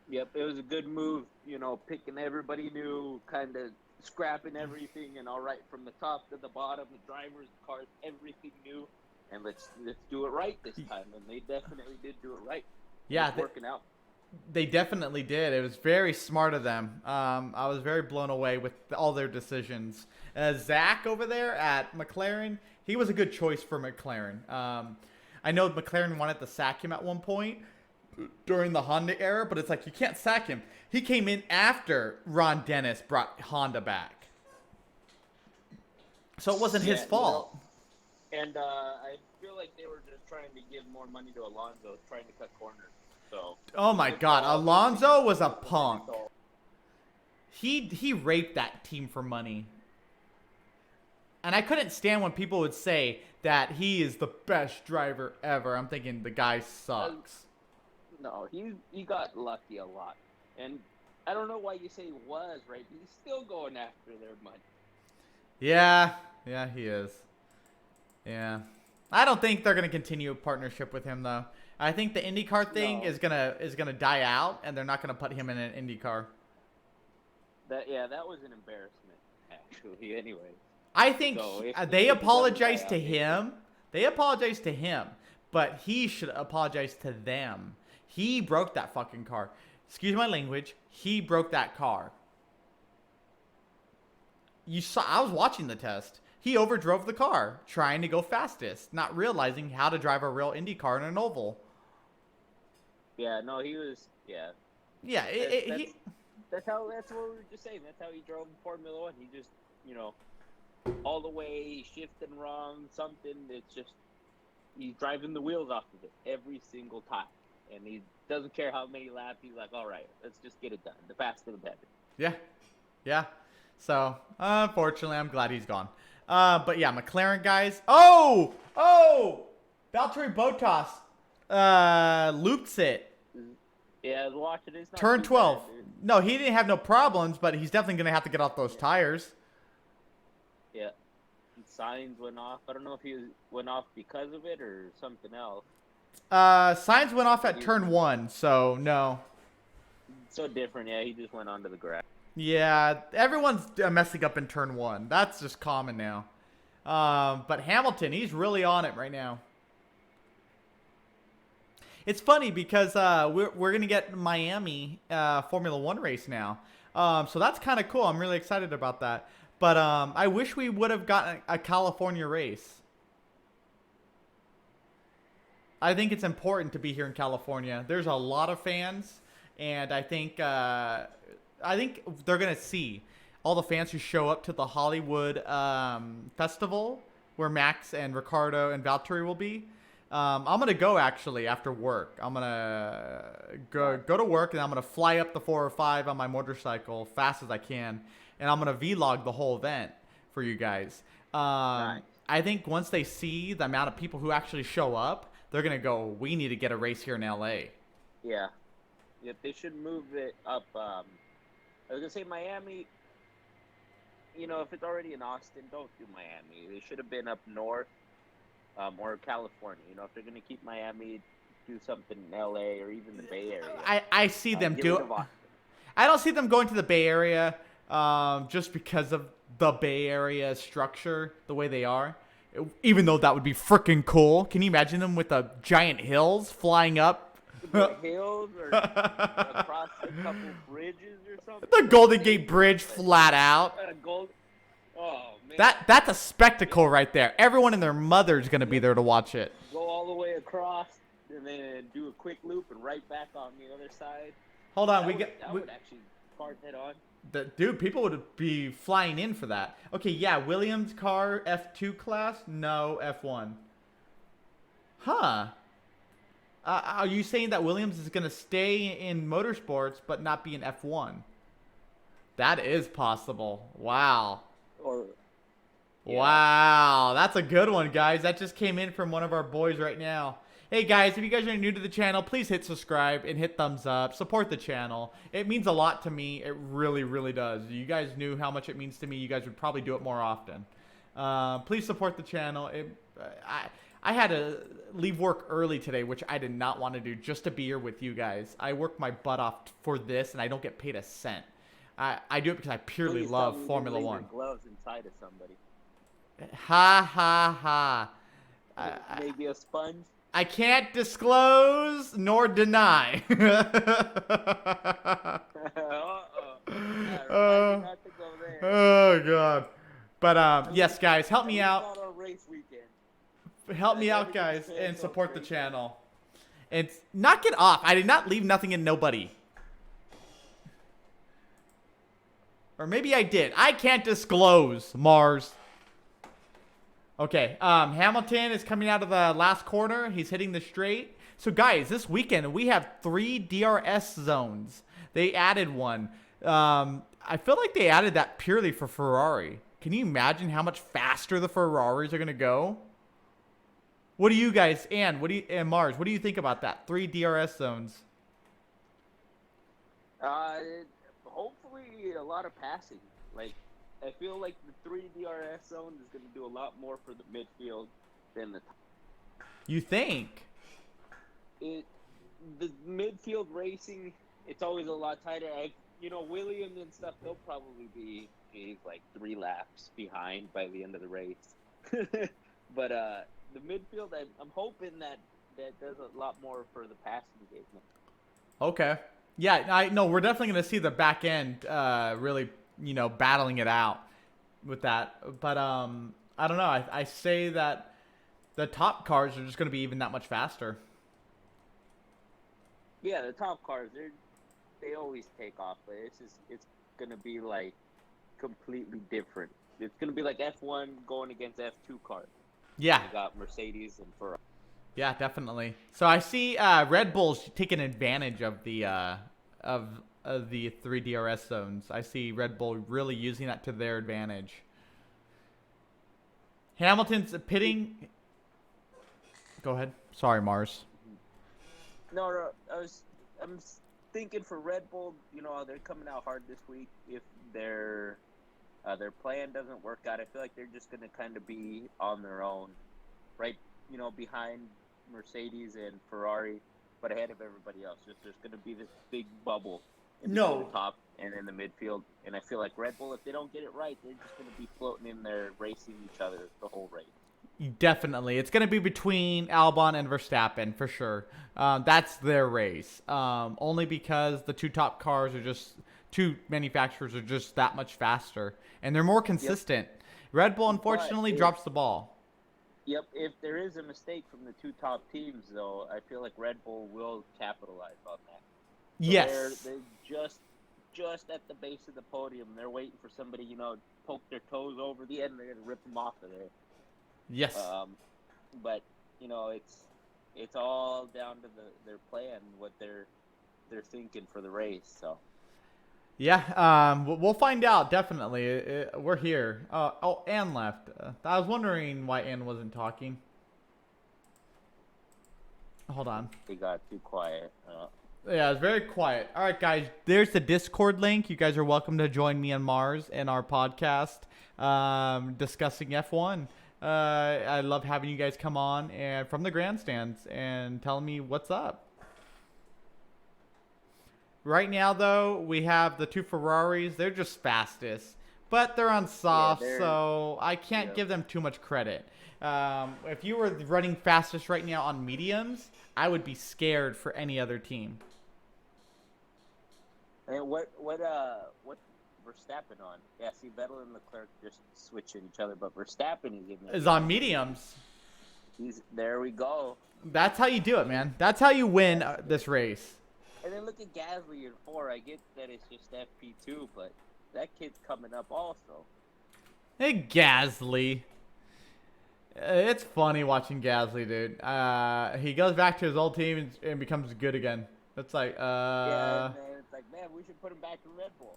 Yep, it was a good move. You know, picking everybody new, kind of scrapping everything, and all right from the top to the bottom, the drivers, the cars, everything new, and let's do it right this time. And they definitely did do it right. Yeah, It's working out. They definitely did. It was very smart of them. I was very blown away with all their decisions. Zach over there at McLaren, he was a good choice for McLaren. I know McLaren wanted to sack him at one point during the Honda era, but it's like you can't sack him. He came in after Ron Dennis brought Honda back. So it wasn't his fault. And I feel like they were just trying to give more money to Alonso, trying to cut corners. So. Oh my God, Alonso was a punk. He raped that team for money. And I couldn't stand when people would say that he is the best driver ever. I'm thinking the guy sucks. No, he got lucky a lot. And I don't know why you say he was right. He's still going after their money. Yeah, he is. Yeah. I don't think they're gonna continue a partnership with him though. I think the IndyCar thing is gonna die out, and they're not gonna put him in an IndyCar. That was an embarrassment, actually. Anyway. I think they apologized to him. They apologized to him, but he should apologize to them. He broke that fucking car. Excuse my language. He broke that car. You saw. I was watching the test. He overdrove the car, trying to go fastest, not realizing how to drive a real Indy car in an oval. Yeah, no, he was. Yeah. Yeah, that's what we were just saying. That's how he drove Formula One. He just, all the way shifting wrong, something. It's just he's driving the wheels off of it every single time, and he doesn't care how many laps. He's like, all right, let's just get it done. The faster, the better. Yeah. So unfortunately, I'm glad he's gone. But yeah, McLaren guys. Oh, Valtteri Bottas loops it. Yeah, watch it. It's not Turn 12. bad, no, he didn't have no problems, but he's definitely gonna have to get off those tires. Yeah. Signs went off. I don't know if he went off because of it or something else. Signs went off at turn 1, so no. So different, yeah. He just went onto the grass. Yeah, everyone's messing up in turn 1. That's just common now. But Hamilton, he's really on it right now. It's funny because we're gonna get Miami Formula 1 race now. So that's kind of cool. I'm really excited about that. But I wish we would have gotten a California race. I think it's important to be here in California. There's a lot of fans, and I think they're gonna see all the fans who show up to the Hollywood festival where Max and Ricardo and Valtteri will be. I'm gonna go actually after work. I'm gonna go to work, and I'm gonna fly up the 405 on my motorcycle fast as I can, and I'm gonna vlog the whole event for you guys. Nice. I think once they see the amount of people who actually show up, they're gonna go, we need to get a race here in LA. Yeah. They should move it up. I was gonna say Miami. If it's already in Austin, don't do Miami. They should have been up north, or California. If they're gonna keep Miami, do something in LA or even the Bay Area. I see them do. I don't see them going to the Bay Area, just because of the Bay Area structure, the way they are. Even though that would be freaking cool. Can you imagine them with the giant hills flying up? The hills or across a couple bridges or something. The Golden Gate Bridge flat out. Oh man. That's a spectacle right there. Everyone and their mother's gonna be there to watch it. Go all the way across and then do a quick loop and right back on the other side. Hold on, I would actually cart that on. Dude, people would be flying in for that. Okay, yeah, Williams car F2 class, no F1. Huh? Are you saying that Williams is gonna stay in motorsports but not be in F1? That is possible. Wow. Yeah. Wow, that's a good one, guys. That just came in from one of our boys right now. Hey guys, if you guys are new to the channel, please hit subscribe and hit thumbs up. Support the channel. It means a lot to me. It really, really does. If you guys knew how much it means to me, you guys would probably do it more often. Please support the channel. I had to leave work early today, which I did not want to do, just to be here with you guys. I work my butt off for this, and I don't get paid a cent. I do it because I purely Please love tell me Formula you leave 1. your gloves inside of somebody. Ha ha ha. Maybe a sponge. I can't disclose nor deny. Not to go there. Oh god. But yes, guys, help me out. Not on race weekend. Help me out, guys, and support the channel. And knock it off. I did not leave nothing in nobody. Or maybe I did. I can't disclose, Mars. Okay, Hamilton is coming out of the last corner. He's hitting the straight. So, guys, this weekend we have 3 DRS zones. They added one. I feel like they added that purely for Ferrari. Can you imagine how much faster the Ferraris are going to go? What do you guys, and Mars, what do you think about that? 3 DRS zones. Hopefully a lot of passing. Like, I feel like the 3 DRS zone is going to do a lot more for the midfield than the top. You think? The midfield racing, it's always a lot tighter. Williams and stuff, they'll probably be like 3 laps behind by the end of the race. But the midfield, I'm hoping that does a lot more for the passing game. Okay. Yeah, I know we're definitely going to see the back end really, battling it out with that. But I don't know. I say that the top cars are just going to be even that much faster. Yeah, the top cars, they always take off, but it's going to be like completely different. It's going to be like F1 going against F2 cars. Yeah. You got Mercedes and Ferrari. Yeah, definitely. So I see Red Bull's taking advantage of the 3 DRS zones. I see Red Bull really using that to their advantage. Hamilton's pitting. Go ahead. Sorry, Mars. No, I'm thinking for Red Bull, they're coming out hard this week. If their plan doesn't work out, I feel like they're just going to kind of be on their own, right? Behind Mercedes and Ferrari, but ahead of everybody else. Just there's going to be this big bubble in the top and in the midfield. And I feel like Red Bull, if they don't get it right, they're just going to be floating in there, racing each other the whole race. Definitely. It's going to be between Albon and Verstappen, for sure. That's their race. Only because the 2 top cars are just, 2 manufacturers are just that much faster. And they're more consistent. Yep. Red Bull, unfortunately, drops the ball. Yep. If there is a mistake from the 2 top teams, though, I feel like Red Bull will capitalize on that. So yes. They're just at the base of the podium. They're waiting for somebody, poke their toes over the end. They're going to rip them off of there. Yes. But it's all down to their plan, what they're thinking for the race. So. Yeah. We'll find out. Definitely. We're here. Ann left. I was wondering why Ann wasn't talking. Hold on. He got too quiet. Yeah, it's very quiet. All right, guys. There's the Discord link. You guys are welcome to join me and Mars in our podcast discussing F1. I love having you guys come on and from the grandstands and telling me what's up. Right now, though, we have the 2 Ferraris. They're just fastest, but they're on soft, so I can't give them too much credit. If you were running fastest right now on mediums, I would be scared for any other team. And what Verstappen on? Yeah, see, Vettel and Leclerc just switching each other, but Verstappen is on mediums. There we go. That's how you do it, man. That's how you win this race. And then look at Gasly in 4. I get that it's just FP2, but that kid's coming up also. Hey, Gasly. It's funny watching Gasly, dude. He goes back to his old team and becomes good again. It's like, Yeah, man, it's like, man, we should put him back in Red Bull.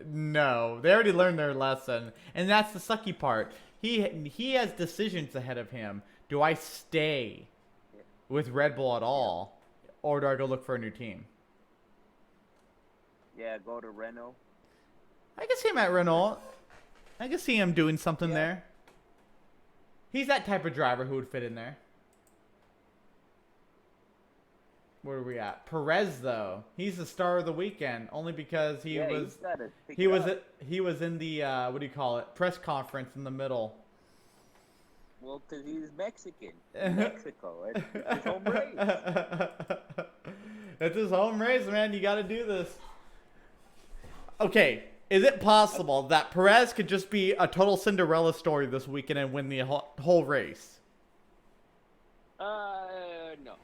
No, they already learned their lesson. And that's the sucky part. He has decisions ahead of him. Do I stay with Red Bull at all? Or do I go look for a new team? Yeah, go to Renault. I can see him at Renault. I can see him doing something there. He's that type of driver who would fit in there. Where are we at? Perez, though, he's the star of the weekend only because he was in the what do you call it? Press conference in the middle. Well, because he's Mexican. Mexico. It's his home race. It's his home race, man. You got to do this. Okay, is it possible that Perez could just be a total Cinderella story this weekend and win the whole race? No.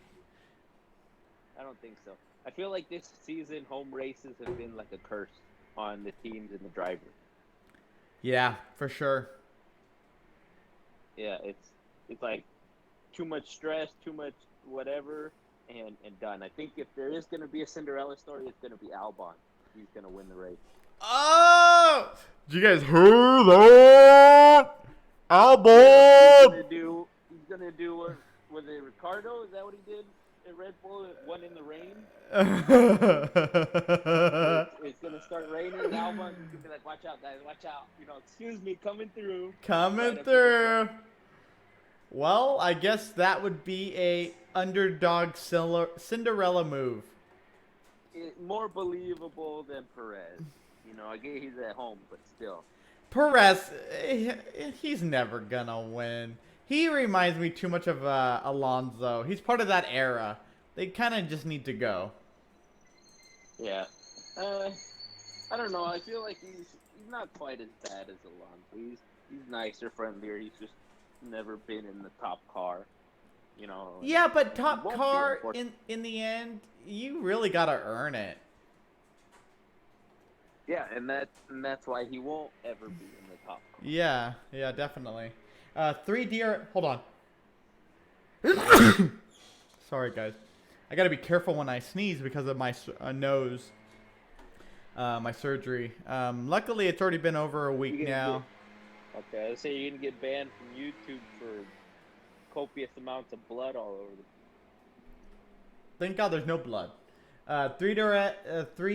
I don't think so. I feel like this season, home races have been like a curse on the teams and the driver. Yeah, for sure. Yeah, it's like too much stress, too much whatever, and done. I think if there is going to be a Cinderella story, it's going to be Albon. He's going to win the race. Oh! Did you guys hear that? Albon! He's gonna do what was it, Ricardo? Is that what he did at Red Bull? One in the rain. It's gonna start raining. Albon's gonna be like, "Watch out, guys! Watch out! You know, excuse me, coming through." Coming through. Well, I guess that would be a underdog Cinderella move. More believable than Perez. You know, I get he's at home, but still. Perez, he's never gonna win. He reminds me too much of Alonso. He's part of that era. They kind of just need to go. Yeah. I don't know. I feel like he's not quite as bad as Alonso. He's nicer, friendlier. He's just never been in the top car. You know. Yeah, but top car in the end, you really gotta earn it. Yeah, and that's why he won't ever be in the top car. Yeah, definitely. 3D. Hold on. Sorry, guys. I gotta be careful when I sneeze because of my nose. My surgery. Luckily, it's already been over a week now. Okay, I say you're gonna get banned from YouTube for copious amounts of blood all over the. Thank God there's no blood. 3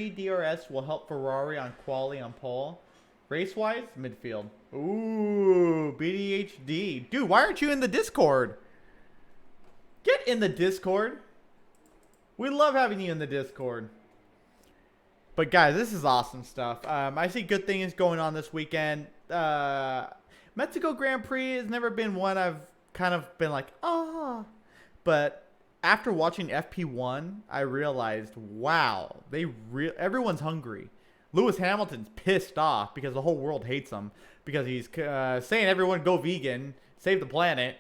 DRS will help Ferrari on quali on pole. Race-wise, midfield. Ooh, BDHD. Dude, why aren't you in the Discord? Get in the Discord. We love having you in the Discord. But guys, this is awesome stuff. I see good things going on this weekend. Mexico Grand Prix has never been one I've kind of been like, ah. But after watching FP1, I realized, wow, everyone's hungry. Lewis Hamilton's pissed off because the whole world hates him because he's saying everyone go vegan, save the planet,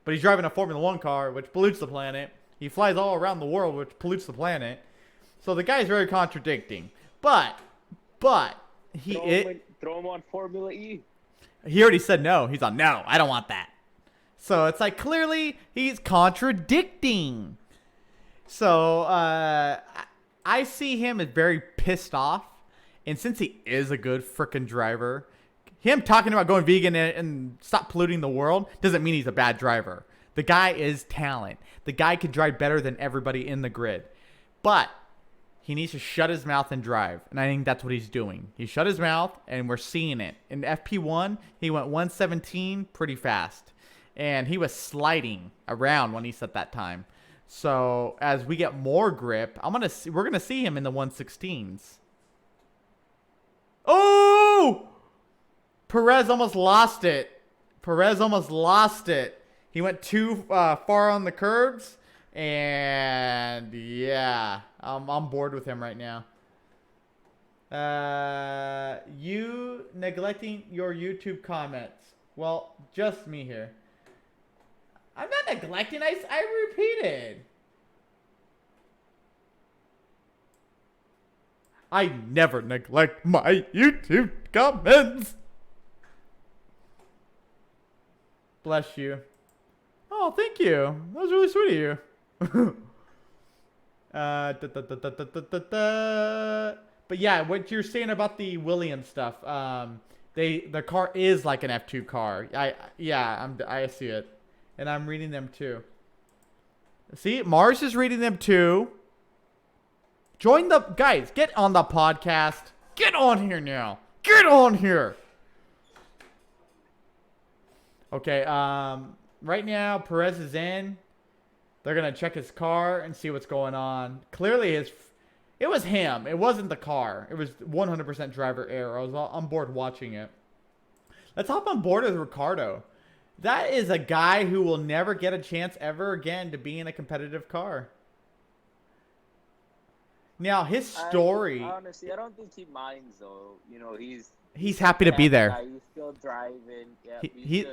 but he's driving a Formula 1 car, which pollutes the planet. He flies all around the world, which pollutes the planet. So the guy's very contradicting. But throw him on Formula E. He already said no. He's on no. I don't want that. So it's like clearly he's contradicting. So I see him as very pissed off. And since he is a good freaking driver, him talking about going vegan and stop polluting the world doesn't mean he's a bad driver. The guy is talent. The guy could drive better than everybody in the grid. But he needs to shut his mouth and drive. And I think that's what he's doing. He shut his mouth, and we're seeing it. In FP1, he went 117 pretty fast. And he was sliding around when he set that time. So as we get more grip, we're gonna see him in the 116s. Oh! Perez almost lost it. He went too far on the curbs, and yeah, I'm bored with him right now. You neglecting your YouTube comments. Well, just me here. I'm not neglecting. I repeated. I never neglect my YouTube comments. Bless you. Oh, thank you. That was really sweet of you. But yeah, what you're saying about the Williams stuff, the car is like an F2 car. I see it. And I'm reading them too. See, Mars is reading them too. Join the guys. Get on the podcast. Get on here now. Get on here. Okay. Right now, Perez is in. They're gonna check his car and see what's going on. Clearly, it was him. It wasn't the car. It was 100% driver error. I was on board watching it. Let's hop on board with Ricardo. That is a guy who will never get a chance ever again to be in a competitive car. Now, his story... Honestly, I don't think he minds, though. You know, He's happy to be there. Guy. He's still driving. Yeah, he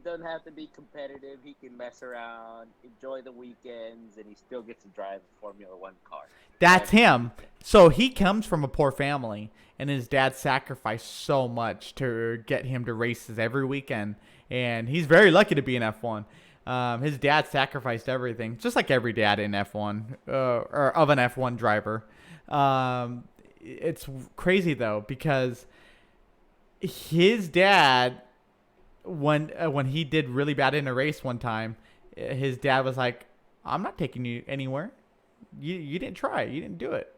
doesn't have to be competitive. He can mess around, enjoy the weekends, and he still gets to drive a Formula One car. That's him. So he comes from a poor family, and his dad sacrificed so much to get him to races every weekend. And he's very lucky to be in F1. His dad sacrificed everything, just like every dad in F1 or of an F1 driver. It's crazy though, because his dad, when he did really bad in a race one time, his dad was like, "I'm not taking you anywhere. You didn't try. You didn't do it."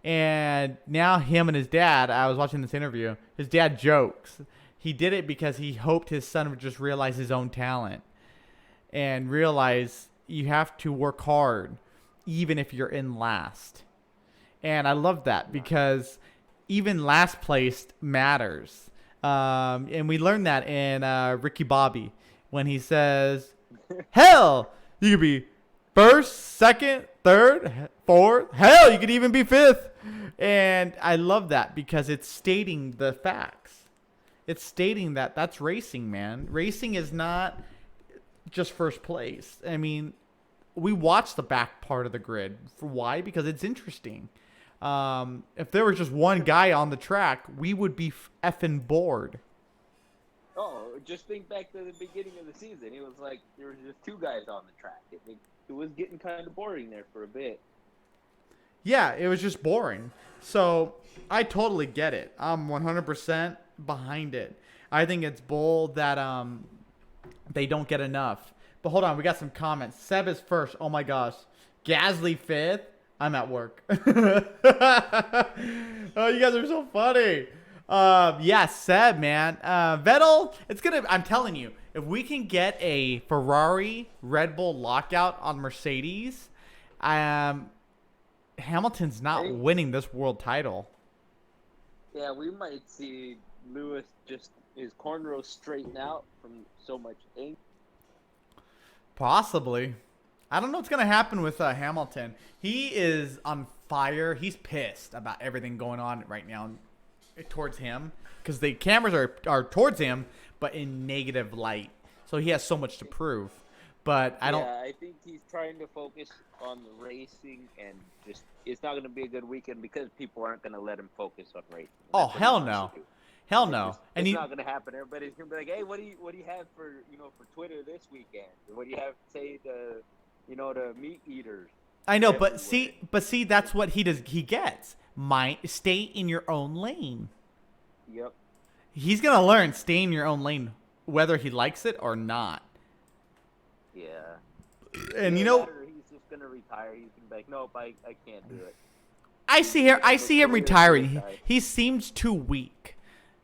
And now him and his dad, I was watching this interview, his dad jokes. He did it because he hoped his son would just realize his own talent and realize you have to work hard even if you're in last. And I love that because even last place matters. And we learned that in Ricky Bobby when he says, hell, you could be first, second, third, fourth. Hell, you could even be fifth. And I love that because it's stating the facts. It's stating that that's racing, man. Racing is not just first place. I mean, we watch the back part of the grid. For why? Because it's interesting. If there was just one guy on the track, we would be effing bored. Oh, just think back to the beginning of the season. It was like there was just two guys on the track. It was getting kind of boring there for a bit. Yeah, it was just boring. So I totally get it. I'm 100% behind it. I think it's bull that they don't get enough. But hold on, we got some comments. Seb is first. Oh my gosh. Gasly fifth. I'm at work. Oh, you guys are so funny. Yeah, Seb, man. Vettel, I'm telling you, if we can get a Ferrari Red Bull lockout on Mercedes, Hamilton's not winning this world title. Yeah, we might see Lewis just his cornrows straighten out from so much ink. Possibly. I don't know what's going to happen with Hamilton. He is on fire. He's pissed about everything going on right now towards him because the cameras are towards him, but in negative light. So he has so much to prove. But I think he's trying to focus on the racing, and just it's not going to be a good weekend because people aren't going to let him focus on racing. Oh, hell no. Hell no. It's not going to happen. Everybody's going to be like, "Hey, what do you have for Twitter this weekend? What do you have to say to the meat eaters?" I know, but see, that's what he does. He gets stay in your own lane. Yep. He's gonna learn stay in your own lane, whether he likes it or not. Yeah. And he's just gonna retire. He's gonna be like, "Nope, I can't do it." I see him retiring. He seems too weak.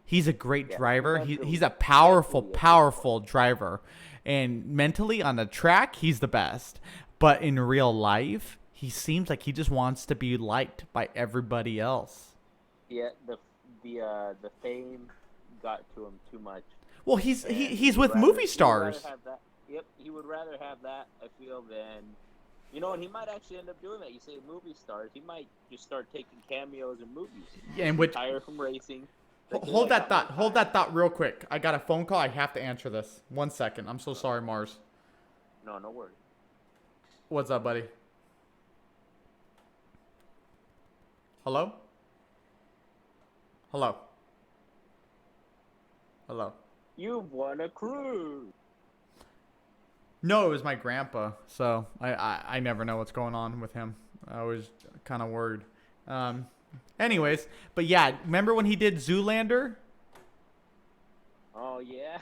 He's a great driver. He's a powerful driver. And mentally on the track, he's the best. But in real life, he seems like he just wants to be liked by everybody else. Yeah, the fame got to him too much. Well, he's with movie stars. He would rather have that, I feel, than and he might actually end up doing that. You say movie stars, he might just start taking cameos in movies. Yeah, and retire from racing. Hold that thought real quick. I got a phone call. I have to answer this. 1 second. I'm so sorry, Mars. No worries. What's up, buddy? Hello? Hello? Hello? You've won a cruise. No, it was my grandpa. So I never know what's going on with him. I was kind of worried. Anyways, but yeah, remember when he did Zoolander? Oh yeah.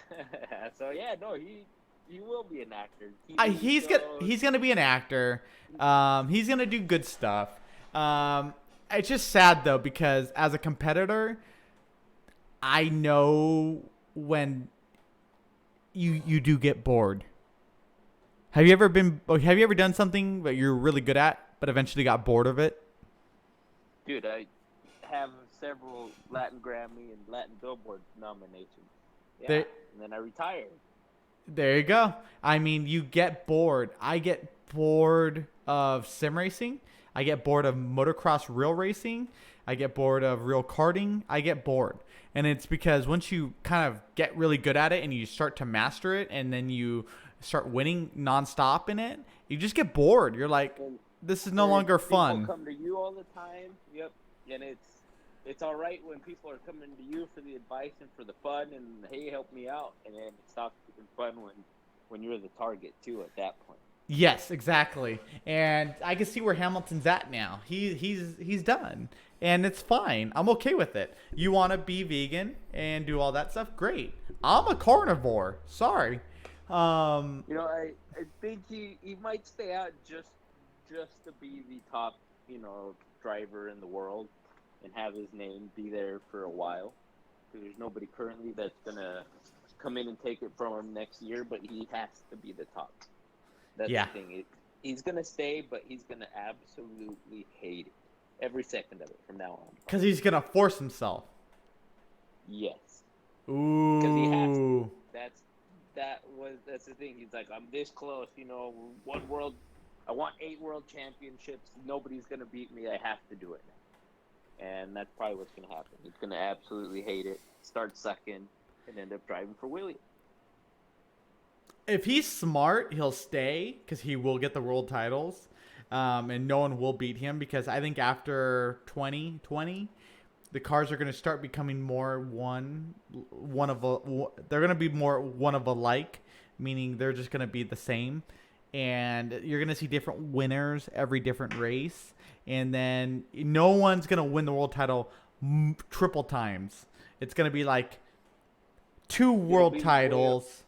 So yeah, no, he will be an actor. He's gonna be an actor. He's gonna do good stuff. It's just sad though because as a competitor, I know when you do get bored. Have you ever done something that you're really good at but eventually got bored of it? Dude, I have several Latin Grammy and Latin Billboard nominations. Yeah, and then I retired. There you go. I mean, you get bored. I get bored of sim racing. I get bored of motocross real racing. I get bored of real karting. I get bored. And it's because once you kind of get really good at it and you start to master it and then you start winning nonstop in it, you just get bored. You're like, this is no longer fun. People come to you all the time. Yep. And it's all right when people are coming to you for the advice and for the fun and, hey, help me out. And then it stops being fun when you're the target, too, at that point. Yes, exactly. And I can see where Hamilton's at now. He's done. And it's fine. I'm okay with it. You want to be vegan and do all that stuff? Great. I'm a carnivore. Sorry. I think he might stay out just to be the top, driver in the world and have his name be there for a while. Because there's nobody currently that's going to come in and take it from him next year, but he has to be the top. That's the thing. He's going to stay, but he's going to absolutely hate it. Every second of it from now on. Because he's going to force himself. Yes. Ooh. Because he has to. That's the thing. He's like, I'm this close, I want 8 world championships. Nobody's going to beat me. I have to do it now. And that's probably what's going to happen. He's going to absolutely hate it, start sucking, and end up driving for Williams. If he's smart, he'll stay because he will get the world titles. And no one will beat him because I think after 2020, the cars are going to start becoming more they're going to be more one of a like, meaning they're just going to be the same. And you're going to see different winners every different race. And then no one's going to win the world title triple times. It's going to be like 2 world titles.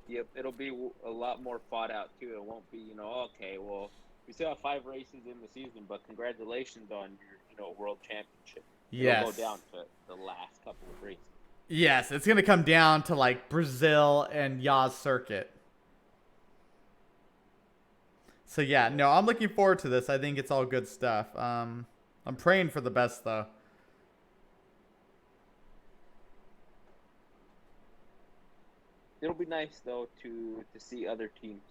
Yep, it'll be a lot more fought out, too. It won't be, okay, well, we still have 5 races in the season, but congratulations on your, world championship. Yes. It'll go down to the last couple of races. Yes, it's going to come down to, like, Brazil and Yas circuit. So, yeah, no, I'm looking forward to this. I think it's all good stuff. I'm praying for the best, though. It'll be nice, though, to see other teams,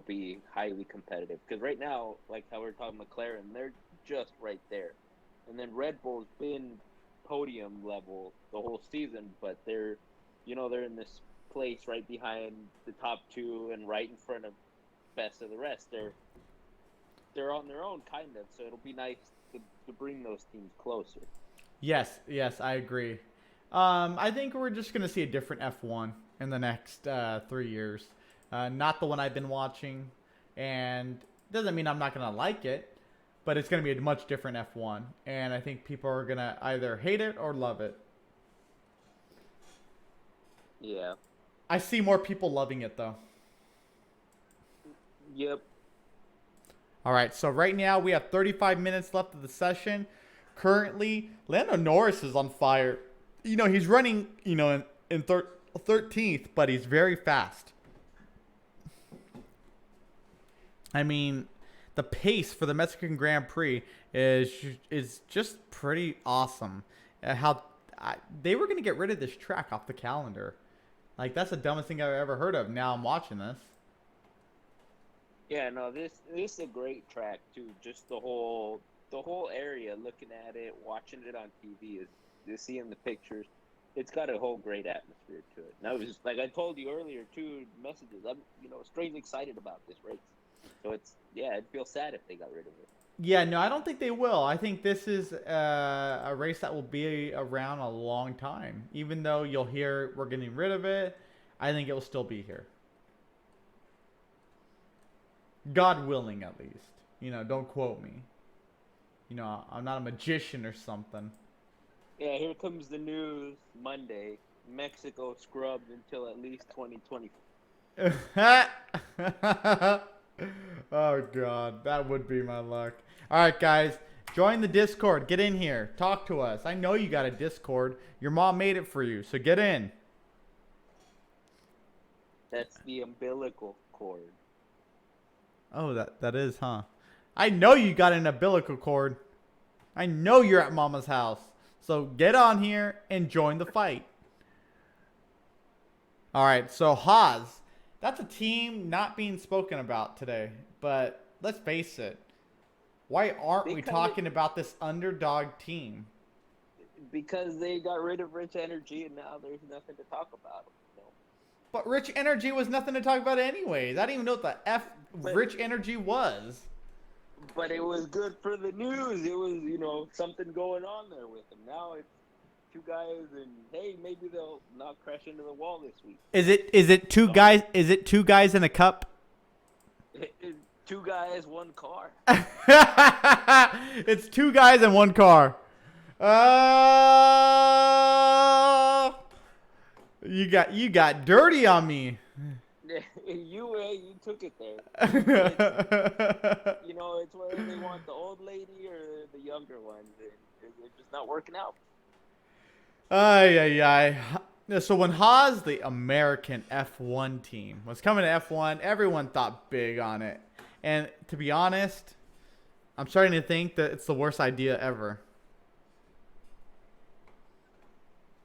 be highly competitive. Because right now, like how we're talking McLaren, they're just right there. And then Red Bull's been podium level the whole season, but they're in this place right behind the top 2 and right in front of best of the rest. They're on their own, kind of. So it'll be nice to bring those teams closer. Yes, I agree. I think we're just going to see a different F1 in the next 3 years. Not the one I've been watching. And doesn't mean I'm not going to like it, but it's going to be a much different F1. And I think people are going to either hate it or love it. Yeah. I see more people loving it, though. Yep. All right, so right now we have 35 minutes left of the session. Currently, Lando Norris is on fire. He's running, in 13th, but he's very fast. I mean, the pace for the Mexican Grand Prix is just pretty awesome. They were going to get rid of this track off the calendar. Like, that's the dumbest thing I've ever heard of. Now I'm watching this. Yeah, no, this is a great track too. Just the whole area, looking at it, watching it on TV, is seeing the pictures. It's got a whole great atmosphere to it. And I was like I told you earlier too, messages. I'm strangely excited about this race. So it'd feel sad if they got rid of it. Yeah, no, I don't think they will. I think this is a race that will be around a long time. Even though you'll hear we're getting rid of it, I think it will still be here. God willing, at least. Don't quote me. I'm not a magician or something. Yeah, here comes the news Monday. Mexico scrubbed until at least 2020. Oh, God. That would be my luck. All right, guys. Join the Discord. Get in here. Talk to us. I know you got a Discord. Your mom made it for you, so get in. That's the umbilical cord. Oh, that is, huh? I know you got an umbilical cord. I know you're at Mama's house. So get on here and join the fight. All right, so Haas, that's a team not being spoken about today. But let's face it, why aren't we talking about this underdog team? Because they got rid of Rich Energy and now there's nothing to talk about. So. But Rich Energy was nothing to talk about anyways. I didn't even know what the Rich Energy was. But it was good for the news. It was, something going on there with them. Now it's two guys, and hey, maybe they'll not crash into the wall this week. Is it two guys? Is it two guys in a cup? Two guys, one car. It's two guys in one car. You got dirty on me. You took it there. It's whether they want the old lady or the younger one. They're just not working out. So when Haas, the American F1 team, was coming to F1, everyone thought big on it. And to be honest, I'm starting to think that it's the worst idea ever.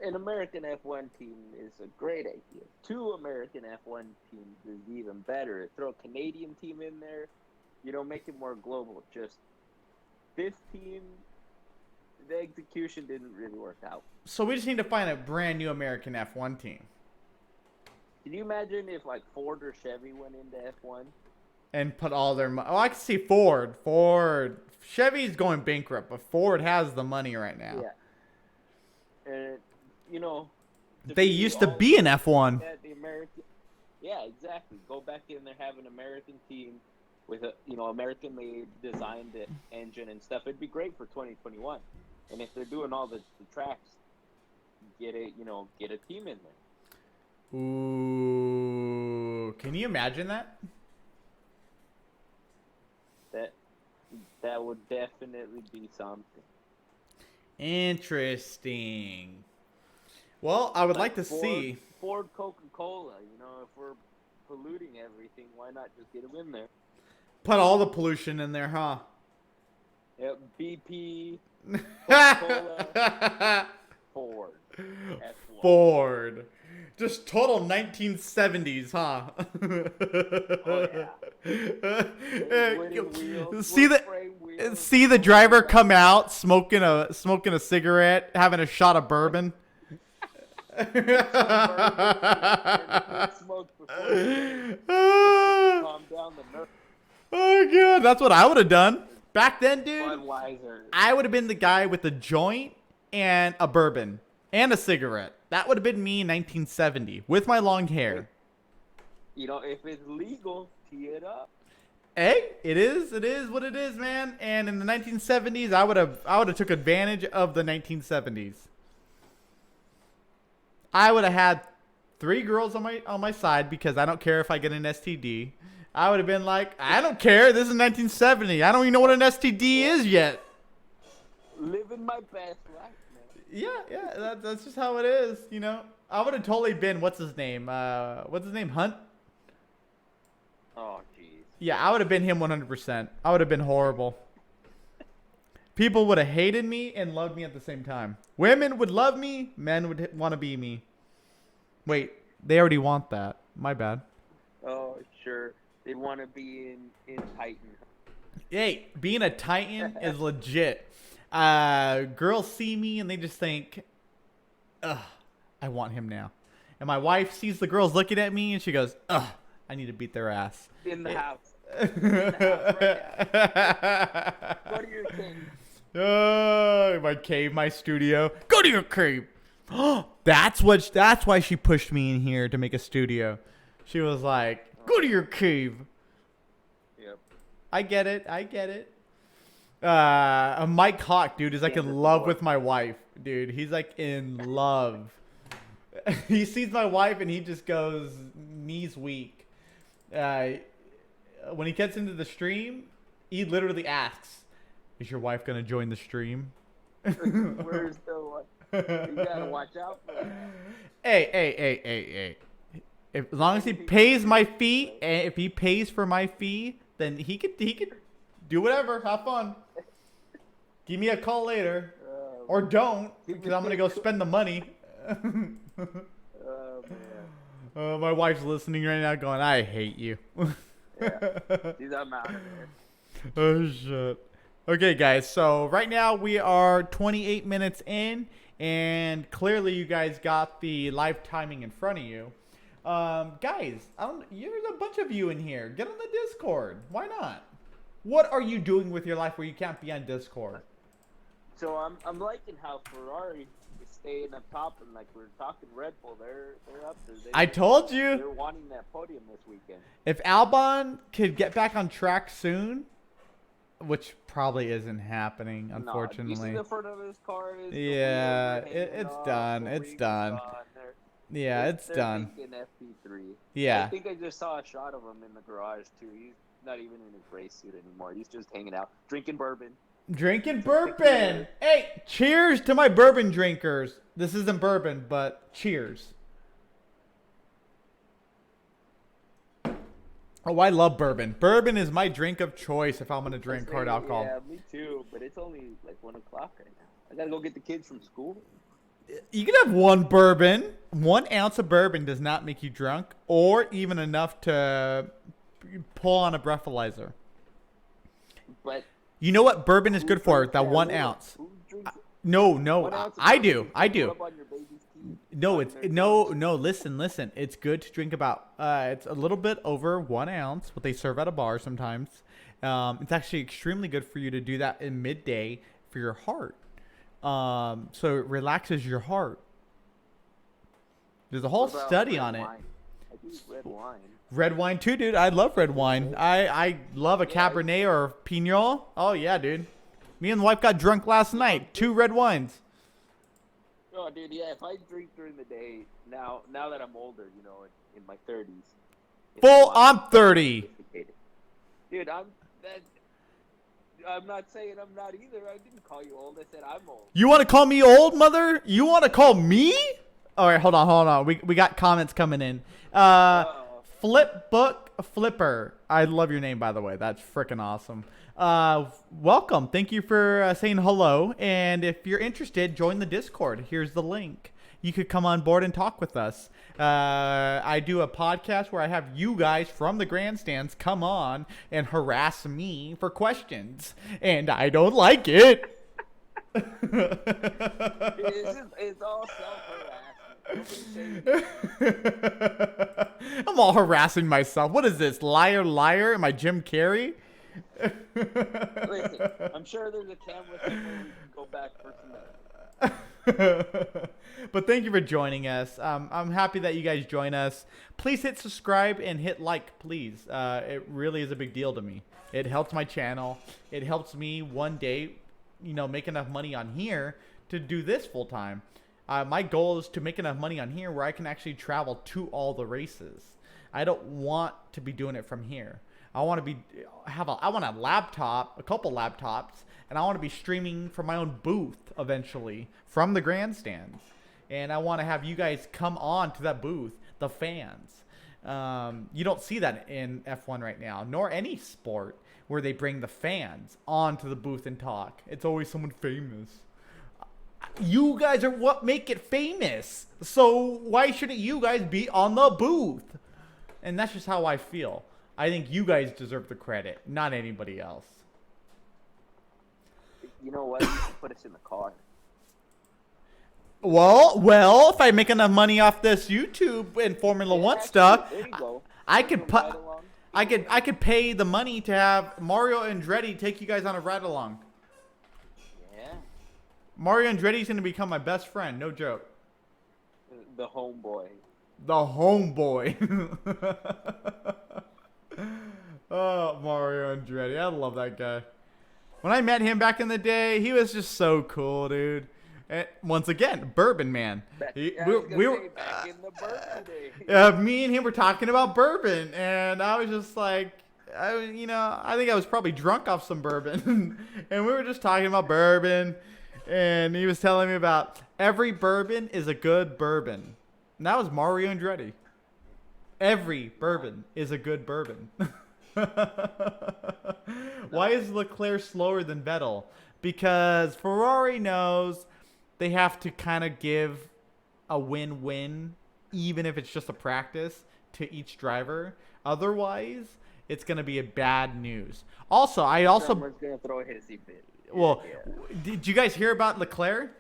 An American F1 team is a great idea. Two American F1 teams is even better. Throw a Canadian team in there, make it more global. Just this team, the execution didn't really work out. So we just need to find a brand new American F1 team. Can you imagine if like Ford or Chevy went into F1? And put all their money. Oh, I can see Ford. Chevy's going bankrupt, but Ford has the money right now. Yeah. And, they used to be an F1. Yeah, exactly. Go back in there, have an American team with a, American-made designed engine and stuff. It'd be great for 2021. And if they're doing all the tracks, get a team in there. Ooh, can you imagine that? That would definitely be something. Interesting. Well, I would like to see Ford Coca-Cola. If we're polluting everything, why not just get them in there? Put all the pollution in there, huh? Yep, BP, Coca-Cola, Ford. F1. Ford. Just total 1970s, huh? Oh, yeah. See the driver come out smoking a cigarette, having a shot of bourbon. Calm down the nerve. Oh god, that's what I would have done back then, dude. Budweiser. I would have been the guy with a joint and a bourbon and a cigarette. That would have been me in 1970 with my long hair. If it's legal, tee it up. Hey, it is what it is, man. And in the 1970s, I would have took advantage of the 1970s. I would have had 3 girls on my side because I don't care if I get an STD. I would have been like, I don't care. This is 1970. I don't even know what an STD is yet. Living my best life, man. Yeah, that's just how it is, I would have totally been, what's his name, Hunt? Oh, jeez. Yeah, I would have been him 100%. I would have been horrible. People would have hated me and loved me at the same time. Women would love me, men would want to be me. Wait, they already want that. My bad. Oh, sure. They want to be in Titan. Hey, being a Titan is legit. Girls see me and they just think, ugh, I want him now. And my wife sees the girls looking at me and she goes, ugh, I need to beat their ass. In the house. Right now. Go to your cave. My cave, my studio. Go to your cave. That's why she pushed me in here to make a studio. She was like, go to your cave. Yep. I get it. Mike Hawk, dude, is like in love with my wife. Dude, he's like in love. He sees my wife and he just goes knees weak. When he gets into the stream, he literally asks, is your wife going to join the stream? Where's the one? You got to watch out for that. Hey. As long as he pays my fee, and if he pays for my fee, then he could do whatever. Have fun. Give me a call later. Or don't, because I'm going to go spend the money. Oh, man. My wife's listening right now going, I hate you. Yeah. She's I'm out of there. Oh, shit. Okay, guys. So right now we are 28 minutes in, and clearly you guys got the live timing in front of you. Guys, there's a bunch of you in here. Get on the Discord. Why not? What are you doing with your life where you can't be on Discord? So I'm liking how Ferrari is staying up top, and like we're talking Red Bull, they're up there. I told you. They're wanting that podium this weekend. If Albon could get back on track soon, which probably isn't happening, unfortunately. No, you see the front of his car is yeah, it's done. It's done. Yeah, it's done. FP3. Yeah. I think I just saw a shot of him in the garage too. He's not even in his race suit anymore. He's just hanging out, drinking bourbon. Drinking bourbon. Hey, cheers to my bourbon drinkers. This isn't bourbon, but cheers. Oh, I love bourbon. Bourbon is my drink of choice if I'm going to drink hard alcohol. Yeah, me too, but it's only like 1 o'clock right now. I got to go get the kids from school. You can have one bourbon. 1 ounce of bourbon does not make you drunk or even enough to pull on a breathalyzer. But you know what bourbon is good for? That 1 ounce. No, I do. No, listen. It's good to drink about, it's a little bit over 1 ounce, what they serve at a bar sometimes. It's actually extremely good for you to do that in midday for your heart. So it relaxes your heart. There's a whole study on it. I do red wine. Red wine too, dude. I love red wine. I love a Cabernet or Pinot. Oh, yeah, dude. Me and the wife got drunk last night. 2 red wines. Oh, dude, yeah. If I drink during the day, now that I'm older, in my 30s. I'm 30. Dude, I'm not saying I'm not either. I didn't call you old. I said I'm old. You want to call me old, mother? You want to call me? All right, hold on. We got comments coming in. Flipbook Flipper. I love your name, by the way. That's freaking awesome. Welcome. Thank you for saying hello. And if you're interested, join the Discord. Here's the link. You could come on board and talk with us. I do a podcast where I have you guys from the grandstands come on and harass me for questions. And I don't like it. It's all self-harassment. I'm all harassing myself. What is this? Liar? Am I Jim Carrey? Listen, I'm sure there's a camera somewhere we can go back for some. But thank you for joining us. I'm happy that you guys join us. Please hit subscribe and hit like, please. It really is a big deal to me. It helps my channel. It helps me one day, make enough money on here to do this full time. My goal is to make enough money on here where I can actually travel to all the races. I don't want to be doing it from here. I want a laptop, a couple laptops, and I want to be streaming from my own booth eventually from the grandstands. And I want to have you guys come on to that booth, the fans. You don't see that in F1 right now, nor any sport where they bring the fans onto the booth and talk. It's always someone famous. You guys are what make it famous. So why shouldn't you guys be on the booth? And that's just how I feel. I think you guys deserve the credit, not anybody else. You know what? You should put us in the car. Well, if I make enough money off this YouTube and Formula One stuff, I could pay the money to have Mario Andretti take you guys on a ride along. Yeah. Mario Andretti's gonna become my best friend, no joke. The homeboy. The homeboy. Oh, Mario Andretti. I love that guy. When I met him back in the day, he was just so cool, dude. And once again, bourbon man. We were back in the bourbon days. me and him were talking about bourbon, and I was just like, I think I was probably drunk off some bourbon, and we were just talking about bourbon, and he was telling me about every bourbon is a good bourbon. And that was Mario Andretti. Every bourbon is a good bourbon. Why is Leclerc slower than Vettel? Because Ferrari knows they have to kind of give a win-win even if it's just a practice to each driver. Otherwise, it's going to be a bad news. Also, Someone's gonna throw a hissy fit. Well, Yeah. did you guys hear about Leclerc?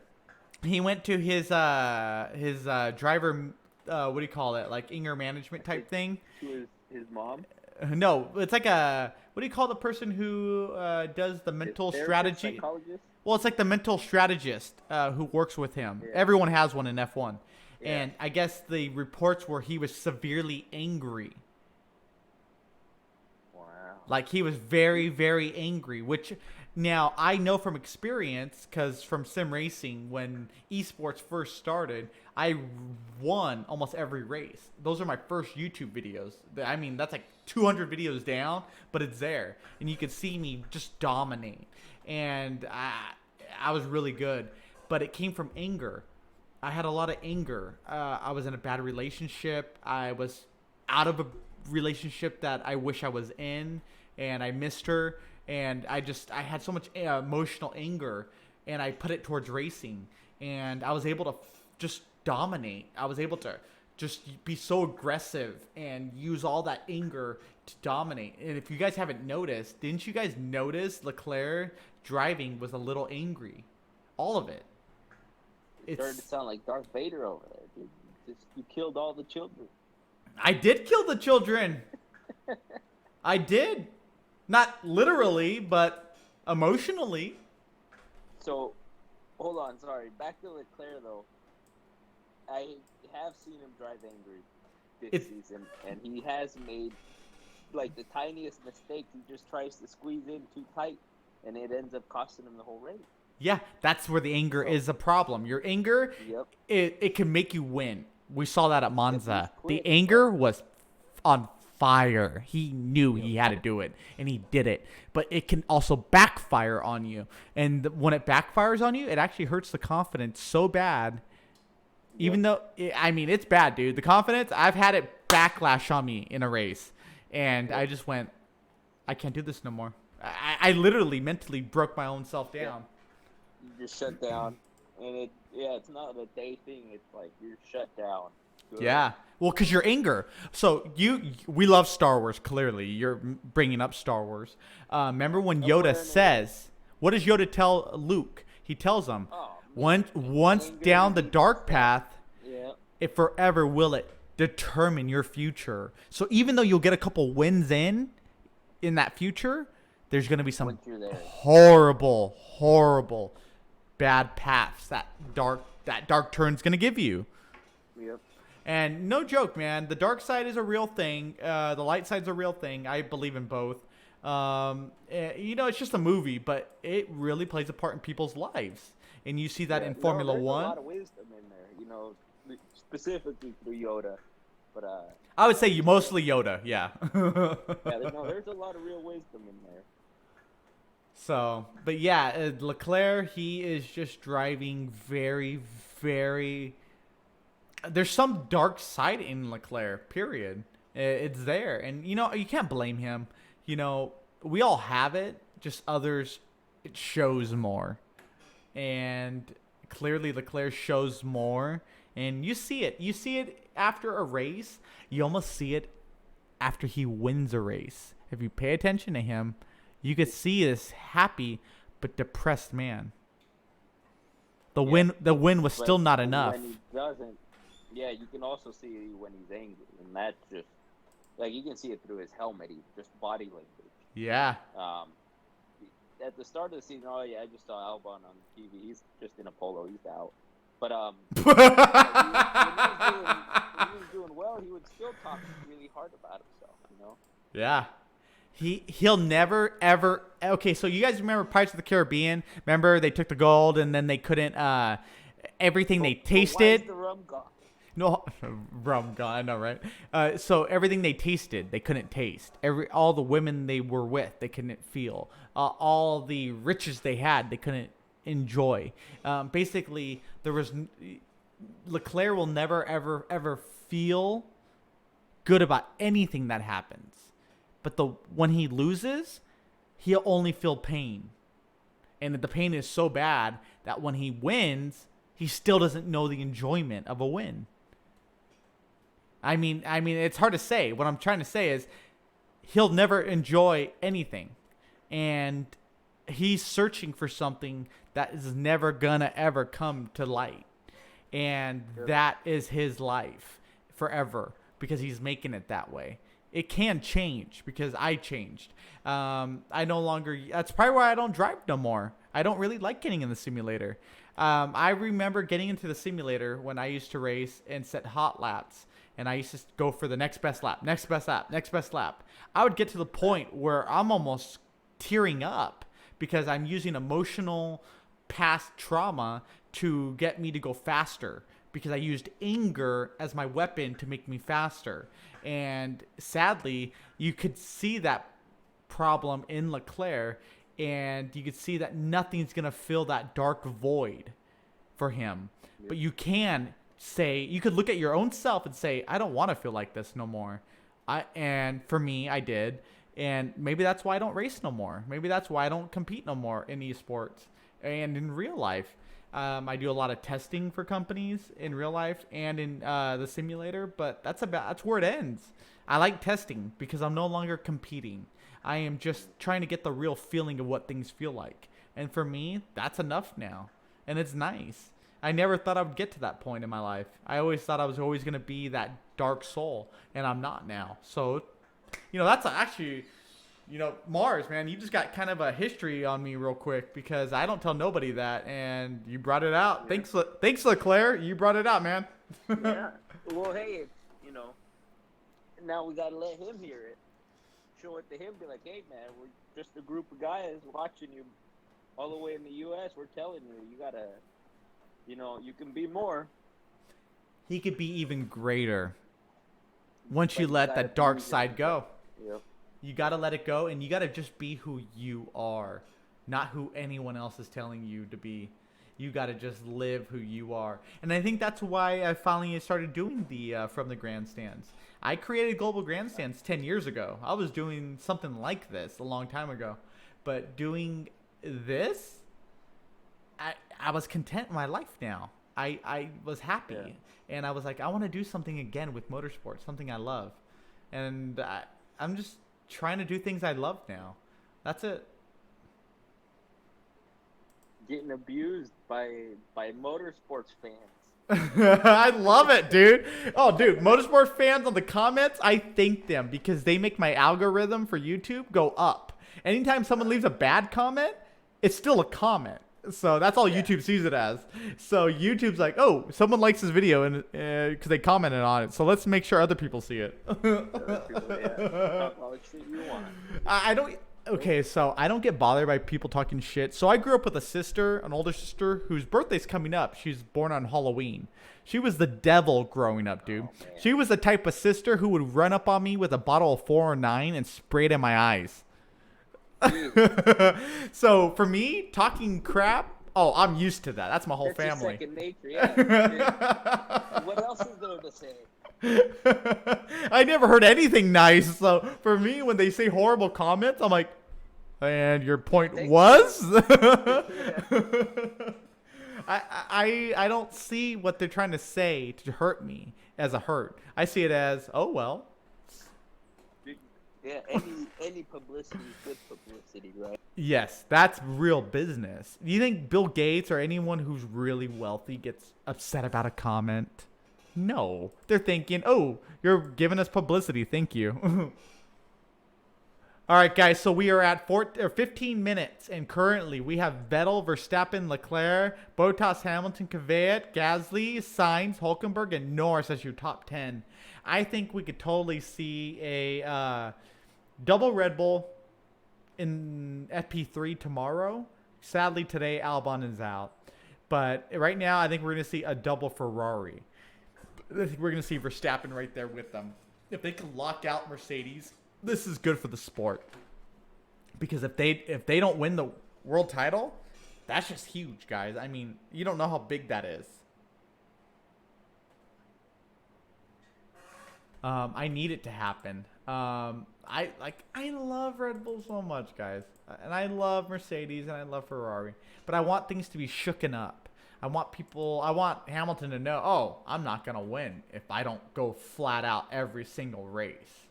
He went to his driver, what do you call it? Like anger management type thing. To his mom. No, it's like what do you call the person who does the mental strategy? Psychologist? Well, it's like the mental strategist who works with him. Yeah. Everyone has one in F1. Yeah. And I guess the reports were he was severely angry. Wow. Like he was very, very angry, which now I know from experience because from sim racing, when esports first started, I won almost every race. Those are my first YouTube videos. I mean, that's like 200 videos down, but it's there. And you could see me just dominate. And I was really good, but it came from anger. I had a lot of anger. I was in a bad relationship. I was out of a relationship that I wish I was in, and I missed her. And I had so much emotional anger, and I put it towards racing. And I was able to just dominate. I was able to just be so aggressive and use all that anger to dominate. And if you guys haven't noticed, didn't you guys notice Leclerc driving was a little angry? All of it. It started to sound like Darth Vader over there, dude. You killed all the children. I did kill the children. I did. Not literally, but emotionally. So, hold on, sorry. Back to Leclerc, though. I have seen him drive angry this season, and he has made, like, the tiniest mistake. He just tries to squeeze in too tight, and it ends up costing him the whole race. Yeah, that's where the anger is a problem. Your anger, Yep. it can make you win. We saw that at Monza. quick, The anger was on fire. He knew he had to do it, and he did it. But it can also backfire on you. And when it backfires on you, it actually hurts the confidence so bad. Even though, it's bad, dude. The confidence, I've had it backlash on me in a race. And I just went, I can't do this no more. I literally mentally broke my own self down. You just shut down, and it's not a day thing. It's like you're shut down. Good. Yeah. Well, because your anger. So we love Star Wars, clearly. You're bringing up Star Wars. Remember when Yoda says, what does Yoda tell Luke? He tells him, once down the dark path, it forever will it determine your future. So even though you'll get a couple wins in that future, there's going to be some horrible, horrible bad paths that dark turn's going to give you. Yep. And no joke, man. The dark side is a real thing. The light side's a real thing. I believe in both. It's just a movie, but it really plays a part in people's lives. And you see that in Formula One. There's a lot of wisdom in there, specifically through Yoda. But I would say you mostly Yoda, yeah. There's a lot of real wisdom in there. So, but yeah, Leclerc, he is just driving very, very... There's some dark side in Leclerc, period. It's there. And, you can't blame him. We all have it, just others, it shows more. And clearly Leclerc shows more. And you see it. You see it after a race. You almost see it after he wins a race. If you pay attention to him, you could see this happy but depressed man. The win was still not enough. When he doesn't, you can also see when he's angry, and that's just you can see it through his helmet, just body language. Yeah. At the start of the season, I just saw Albon on TV. He's just in a polo. He's out. But when he was doing well, he would still talk really hard about himself. Yeah. He'll never, ever... Okay, so you guys remember Pirates of the Caribbean? Remember they took the gold and then they couldn't... everything they tasted... Why is the rum gone? No, rum gone, I know, right? So everything they tasted, they couldn't taste. All the women they were with, they couldn't feel. All the riches they had, they couldn't enjoy. Basically, Leclerc will never, ever, ever feel good about anything that happens. But when he loses, he'll only feel pain. And the pain is so bad that when he wins, he still doesn't know the enjoyment of a win. I mean, it's hard to say. What I'm trying to say is he'll never enjoy anything. And he's searching for something that is never gonna ever come to light. And that is his life forever because he's making it that way. It can change because I changed. I no longer, that's probably why I don't drive no more. I don't really like getting in the simulator. I remember getting into the simulator when I used to race and set hot laps. And I used to go for the next best lap, next best lap, next best lap. I would get to the point where I'm almost tearing up because I'm using emotional past trauma to get me to go faster because I used anger as my weapon to make me faster. And sadly, you could see that problem in Leclerc, and you could see that nothing's going to fill that dark void for him. But you can say, you could look at your own self and say, I don't want to feel like this no more. And for me, I did. And maybe that's why I don't race no more. Maybe that's why I don't compete no more in esports and in real life. I do a lot of testing for companies in real life and in the simulator, but that's where it ends. I like testing because I'm no longer competing. I am just trying to get the real feeling of what things feel like. And for me, that's enough now. And it's nice. I never thought I would get to that point in my life. I always thought I was always going to be that dark soul, and I'm not now. So, that's actually, Mars, man, you just got kind of a history on me real quick because I don't tell nobody that, and you brought it out. Yeah. Thanks, Leclerc. You brought it out, man. Yeah. Well, hey, now we got to let him hear it. Show it to him. Be like, hey, man, we're just a group of guys watching you all the way in the U.S. We're telling you, you got to... you can be more. He could be even greater once you let that dark side go. Yep. You got to let it go, and you got to just be who you are, not who anyone else is telling you to be. You got to just live who you are. And I think that's why I finally started doing the From the Grandstands. I created Global Grandstands 10 years ago. I was doing something like this a long time ago. But doing this, I was content in my life now. I was happy. Yeah. And I was like, I want to do something again with motorsports, something I love. And I'm just trying to do things I love now. That's it. Getting abused by motorsports fans. I love it, dude. Oh, dude, motorsports fans on the comments, I thank them because they make my algorithm for YouTube go up. Anytime someone leaves a bad comment, it's still a comment. So that's all YouTube sees it as. So YouTube's like, oh, someone likes this video and because they commented on it. So let's make sure other people see it. I don't. Okay, so I don't get bothered by people talking shit. So I grew up with a sister, an older sister, whose birthday's coming up. She's born on Halloween. She was the devil growing up, dude. Oh, she was the type of sister who would run up on me with a bottle of 409 and spray it in my eyes. So for me, talking crap, I'm used to that. That's my whole family. Second nature, yeah. What else is there to say? I never heard anything nice. So for me, when they say horrible comments, I'm like, and your point was? I don't see what they're trying to say to hurt me as a hurt. I see it as, oh, well. Yeah, any publicity is good publicity, right? Yes, that's real business. Do you think Bill Gates or anyone who's really wealthy gets upset about a comment? No. They're thinking, oh, you're giving us publicity. Thank you. All right, guys, so we are at 15 minutes, and currently we have Vettel, Verstappen, Leclerc, Bottas, Hamilton, Kvyat, Gasly, Sainz, Hulkenberg, and Norris as your top 10. I think we could totally see a double Red Bull in FP3 tomorrow. Sadly, today Albon is out. But right now, I think we're going to see a double Ferrari. I think we're going to see Verstappen right there with them. If they can lock out Mercedes, this is good for the sport. Because if they don't win the world title, that's just huge, guys. I mean, you don't know how big that is. I need it to happen. I love Red Bull so much, guys. And I love Mercedes and I love Ferrari. But I want things to be shooken up. I want Hamilton to know, oh, I'm not going to win if I don't go flat out every single race.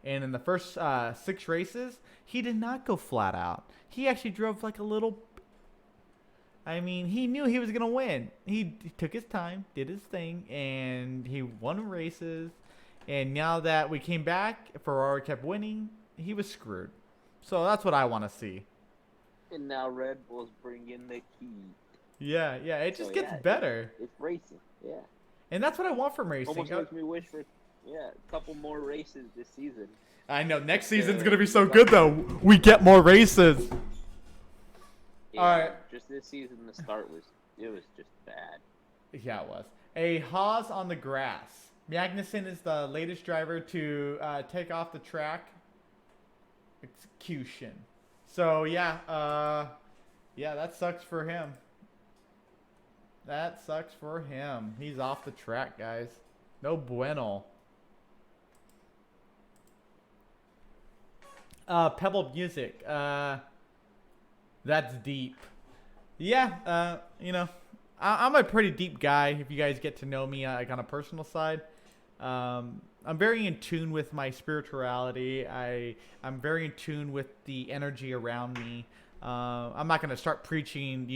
And in the first 6 races, he did not go flat out. He actually drove like a little. I mean, he knew he was going to win. He took his time, did his thing, and he won races. And now that we came back, Ferrari kept winning, he was screwed. So that's what I want to see. And now Red Bull's bringing the heat. Yeah, it just gets better. It's racing, yeah. And that's what I want from racing. Almost makes me wish for, a couple more races this season. I know, next season's going to be so good, though. We get more races. Yeah, All right. Just this season, the start was just bad. Yeah, it was. A Haas on the grass. Magnussen is the latest driver to take off the track. Execution. So, yeah, that sucks for him. That sucks for him. He's off the track, guys. No bueno. Pebble Music. That's deep. Yeah, I'm a pretty deep guy if you guys get to know me like on a personal side. I'm very in tune with my spirituality. I'm very in tune with the energy around me. I'm not going to start preaching,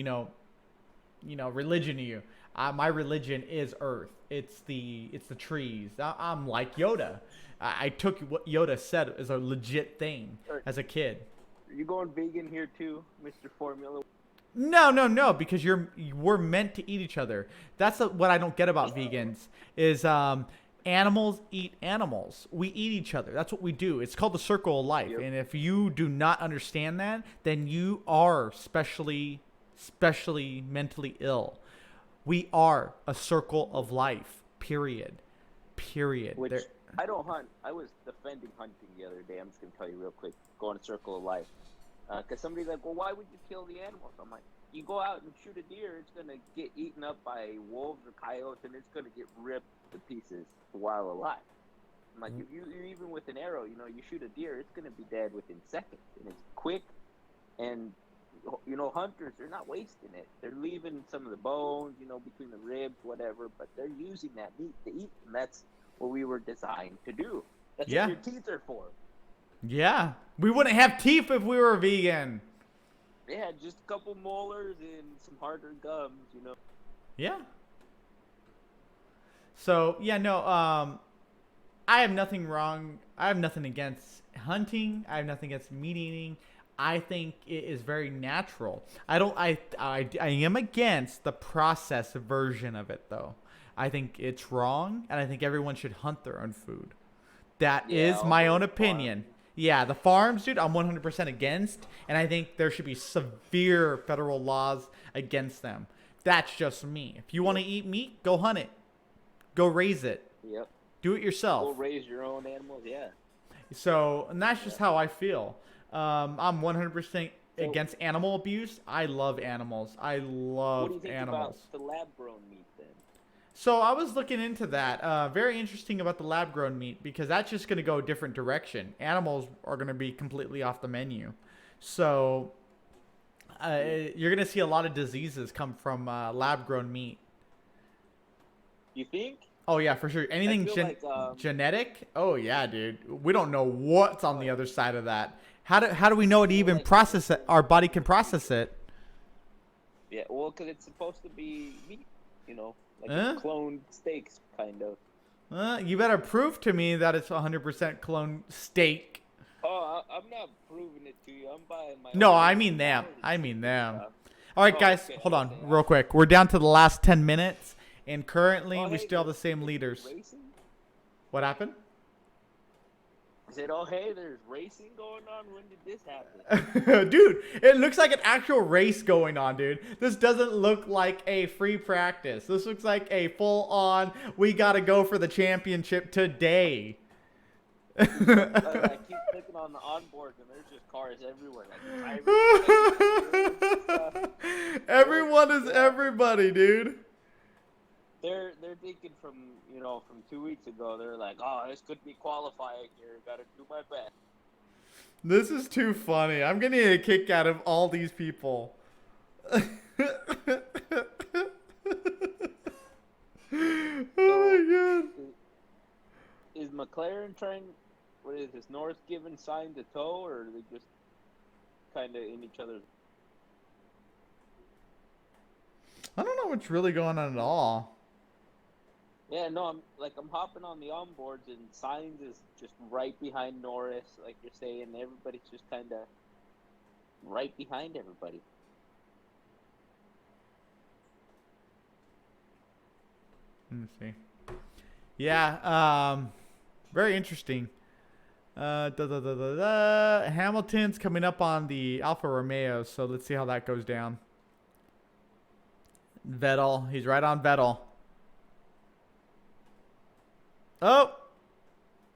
religion to you. My religion is Earth. It's the trees. I'm like Yoda. I took what Yoda said as a legit thing as a kid. Are you going vegan here too, Mr. Formula? No, because we're meant to eat each other. That's what I don't get about vegans is animals eat animals. We eat each other. That's what we do. It's called the circle of life. Yep. And if you do not understand that, then you are specially mentally ill. We are a circle of life. Period. Which I don't hunt. I was defending hunting the other day. I'm just gonna tell you real quick. Go on a circle of life. Because somebody's like, well, why would you kill the animals? I'm like, you go out and shoot a deer, it's going to get eaten up by wolves or coyotes, and it's going to get ripped to pieces while alive. I'm like, if you even with an arrow, you shoot a deer, it's going to be dead within seconds. And it's quick, and, hunters, they're not wasting it. They're leaving some of the bones, between the ribs, whatever, but they're using that meat to eat, and that's what we were designed to do. That's what your teeth are for. Yeah, we wouldn't have teeth if we were vegan. Yeah, just a couple molars and some harder gums, Yeah. So, I have nothing wrong. I have nothing against hunting. I have nothing against meat eating. I think it is very natural. I am against the processed version of it, though. I think it's wrong, and I think everyone should hunt their own food. That is my own opinion. Yeah, the farms, dude, I'm 100% against, and I think there should be severe federal laws against them. That's just me. If you want to eat meat, go hunt it. Go raise it. Yep. Do it yourself. Go raise your own animals, yeah. So, and that's just how I feel. I'm 100% against animal abuse. I love animals. I love animals. What do you think about the lab-grown meat, then? So I was looking into that. Very interesting about the lab-grown meat because that's just going to go a different direction. Animals are going to be completely off the menu. So you're going to see a lot of diseases come from lab-grown meat. You think? Oh, yeah, for sure. Anything genetic? Oh, yeah, dude. We don't know what's on the other side of that. How do we know it even process it? Our body can process it. Yeah, well, because it's supposed to be meat, like cloned steaks, kind of. You better prove to me that it's 100% cloned steak. Oh, I'm not proving it to you. I'm buying my No, own. I mean them. All right, guys, hold on real quick. We're down to the last 10 minutes, and currently we still have the same leaders. Racing? What happened? I said, oh, hey, there's racing going on? When did this happen? Dude, it looks like an actual race going on, dude. This doesn't look like a free practice. This looks like a full-on, we got to go for the championship today. I keep clicking on the onboard, and there's just cars everywhere. Everyone is everybody, dude. They're thinking from 2 weeks ago. They're like, oh, this could be qualifying here. Got to do my best. This is too funny. I'm getting a kick out of all these people. McLaren trying? What is this? Norris giving sign to toe, or are they just kind of in each other's? I don't know what's really going on at all. Yeah, no, I'm hopping on the onboards and Sainz is just right behind Norris, like you're saying. Everybody's just kind of right behind everybody. Let me see. Yeah, very interesting. Hamilton's coming up on the Alfa Romeo, so let's see how that goes down. Vettel, he's right on Vettel. Oh,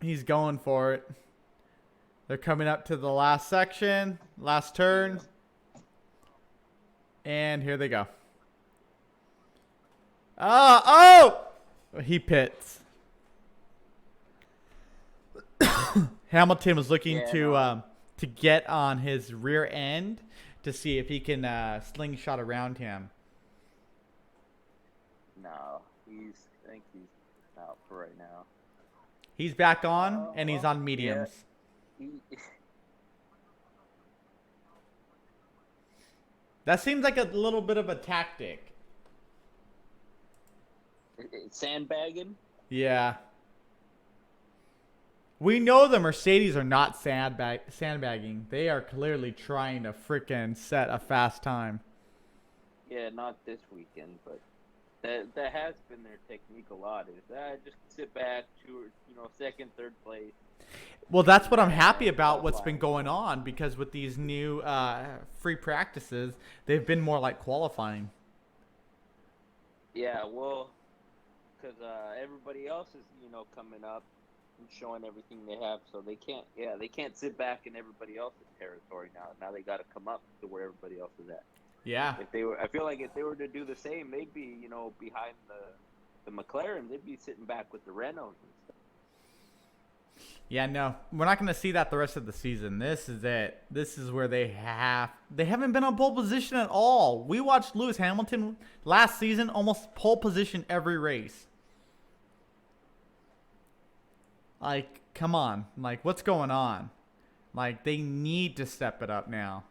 he's going for it. They're coming up to the last section, last turn. And here they go. Oh! He pits. Hamilton was looking to get on his rear end to see if he can slingshot around him. No, I think he's out for right now. He's back on, and he's on mediums. Yeah. That seems like a little bit of a tactic. Sandbagging? Yeah. We know the Mercedes are not sandbagging. They are clearly trying to frickin' set a fast time. Yeah, not this weekend, but that has been their technique a lot. Is just sit back to second, third place. Well, that's what I'm happy about. What's been going on, because with these new free practices, they've been more like qualifying. Yeah, well, because everybody else is coming up and showing everything they have, so they can't sit back in everybody else's territory now. Now they got to come up to where everybody else is at. Yeah. I feel like if they were to do the same, they'd be behind the McLaren. They'd be sitting back with the Renaults and stuff. Yeah, no, we're not going to see that the rest of the season. This is it. This is where they haven't been on pole position at all. We watched Lewis Hamilton last season almost pole position every race. Like, come on. Like, what's going on? Like, they need to step it up now.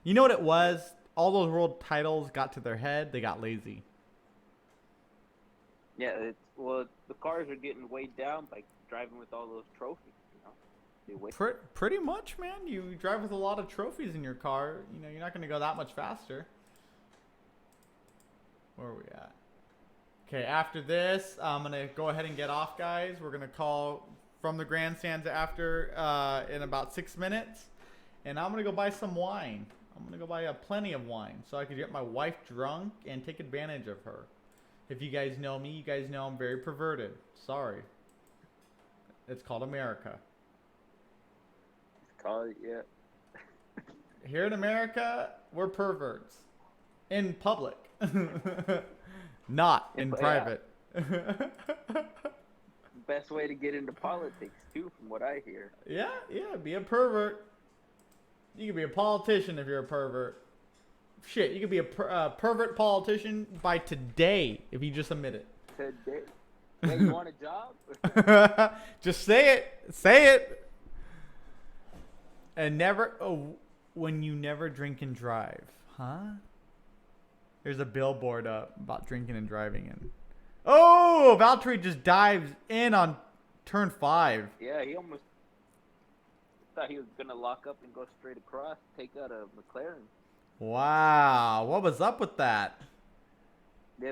You know what it was? All those world titles got to their head. They got lazy. Yeah, the cars are getting weighed down by driving with all those trophies. Pretty much, man. You drive with a lot of trophies in your car. You're not going to go that much faster. Where are we at? Okay, after this, I'm going to go ahead and get off, guys. We're going to call from the grandstands after in about 6 minutes. And I'm going to go buy some wine. I'm going to go buy plenty of wine so I can get my wife drunk and take advantage of her. If you guys know me, you guys know I'm very perverted. Sorry. It's called America. Yeah. Here in America, we're perverts. In public. Not in private. Best way to get into politics, too, from what I hear. Yeah, be a pervert. You can be a politician if you're a pervert. Shit, you could be a pervert politician by today if you just admit it. Today? Yeah, you want a job? Just say it. Say it. And when you never drink and drive. Huh? There's a billboard up about drinking and driving. Oh, Valtteri just dives in on turn 5. Yeah, he almost thought he was going to lock up and go straight across, take out a McLaren. Wow. What was up with that?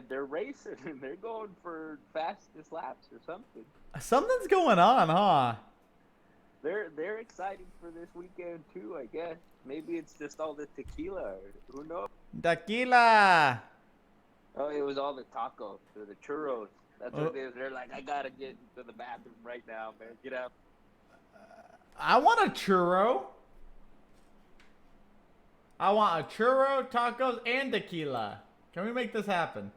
They're racing. They're going for fastest laps or something. Something's going on, huh? They're excited for this weekend too, I guess. Maybe it's just all the tequila. Who knows? Tequila. Oh, it was all the tacos or the churros. That's what it is. They're like, I gotta get to the bathroom right now, man. Get up. I want a churro. I want a churro, tacos, and tequila. Can we make this happen?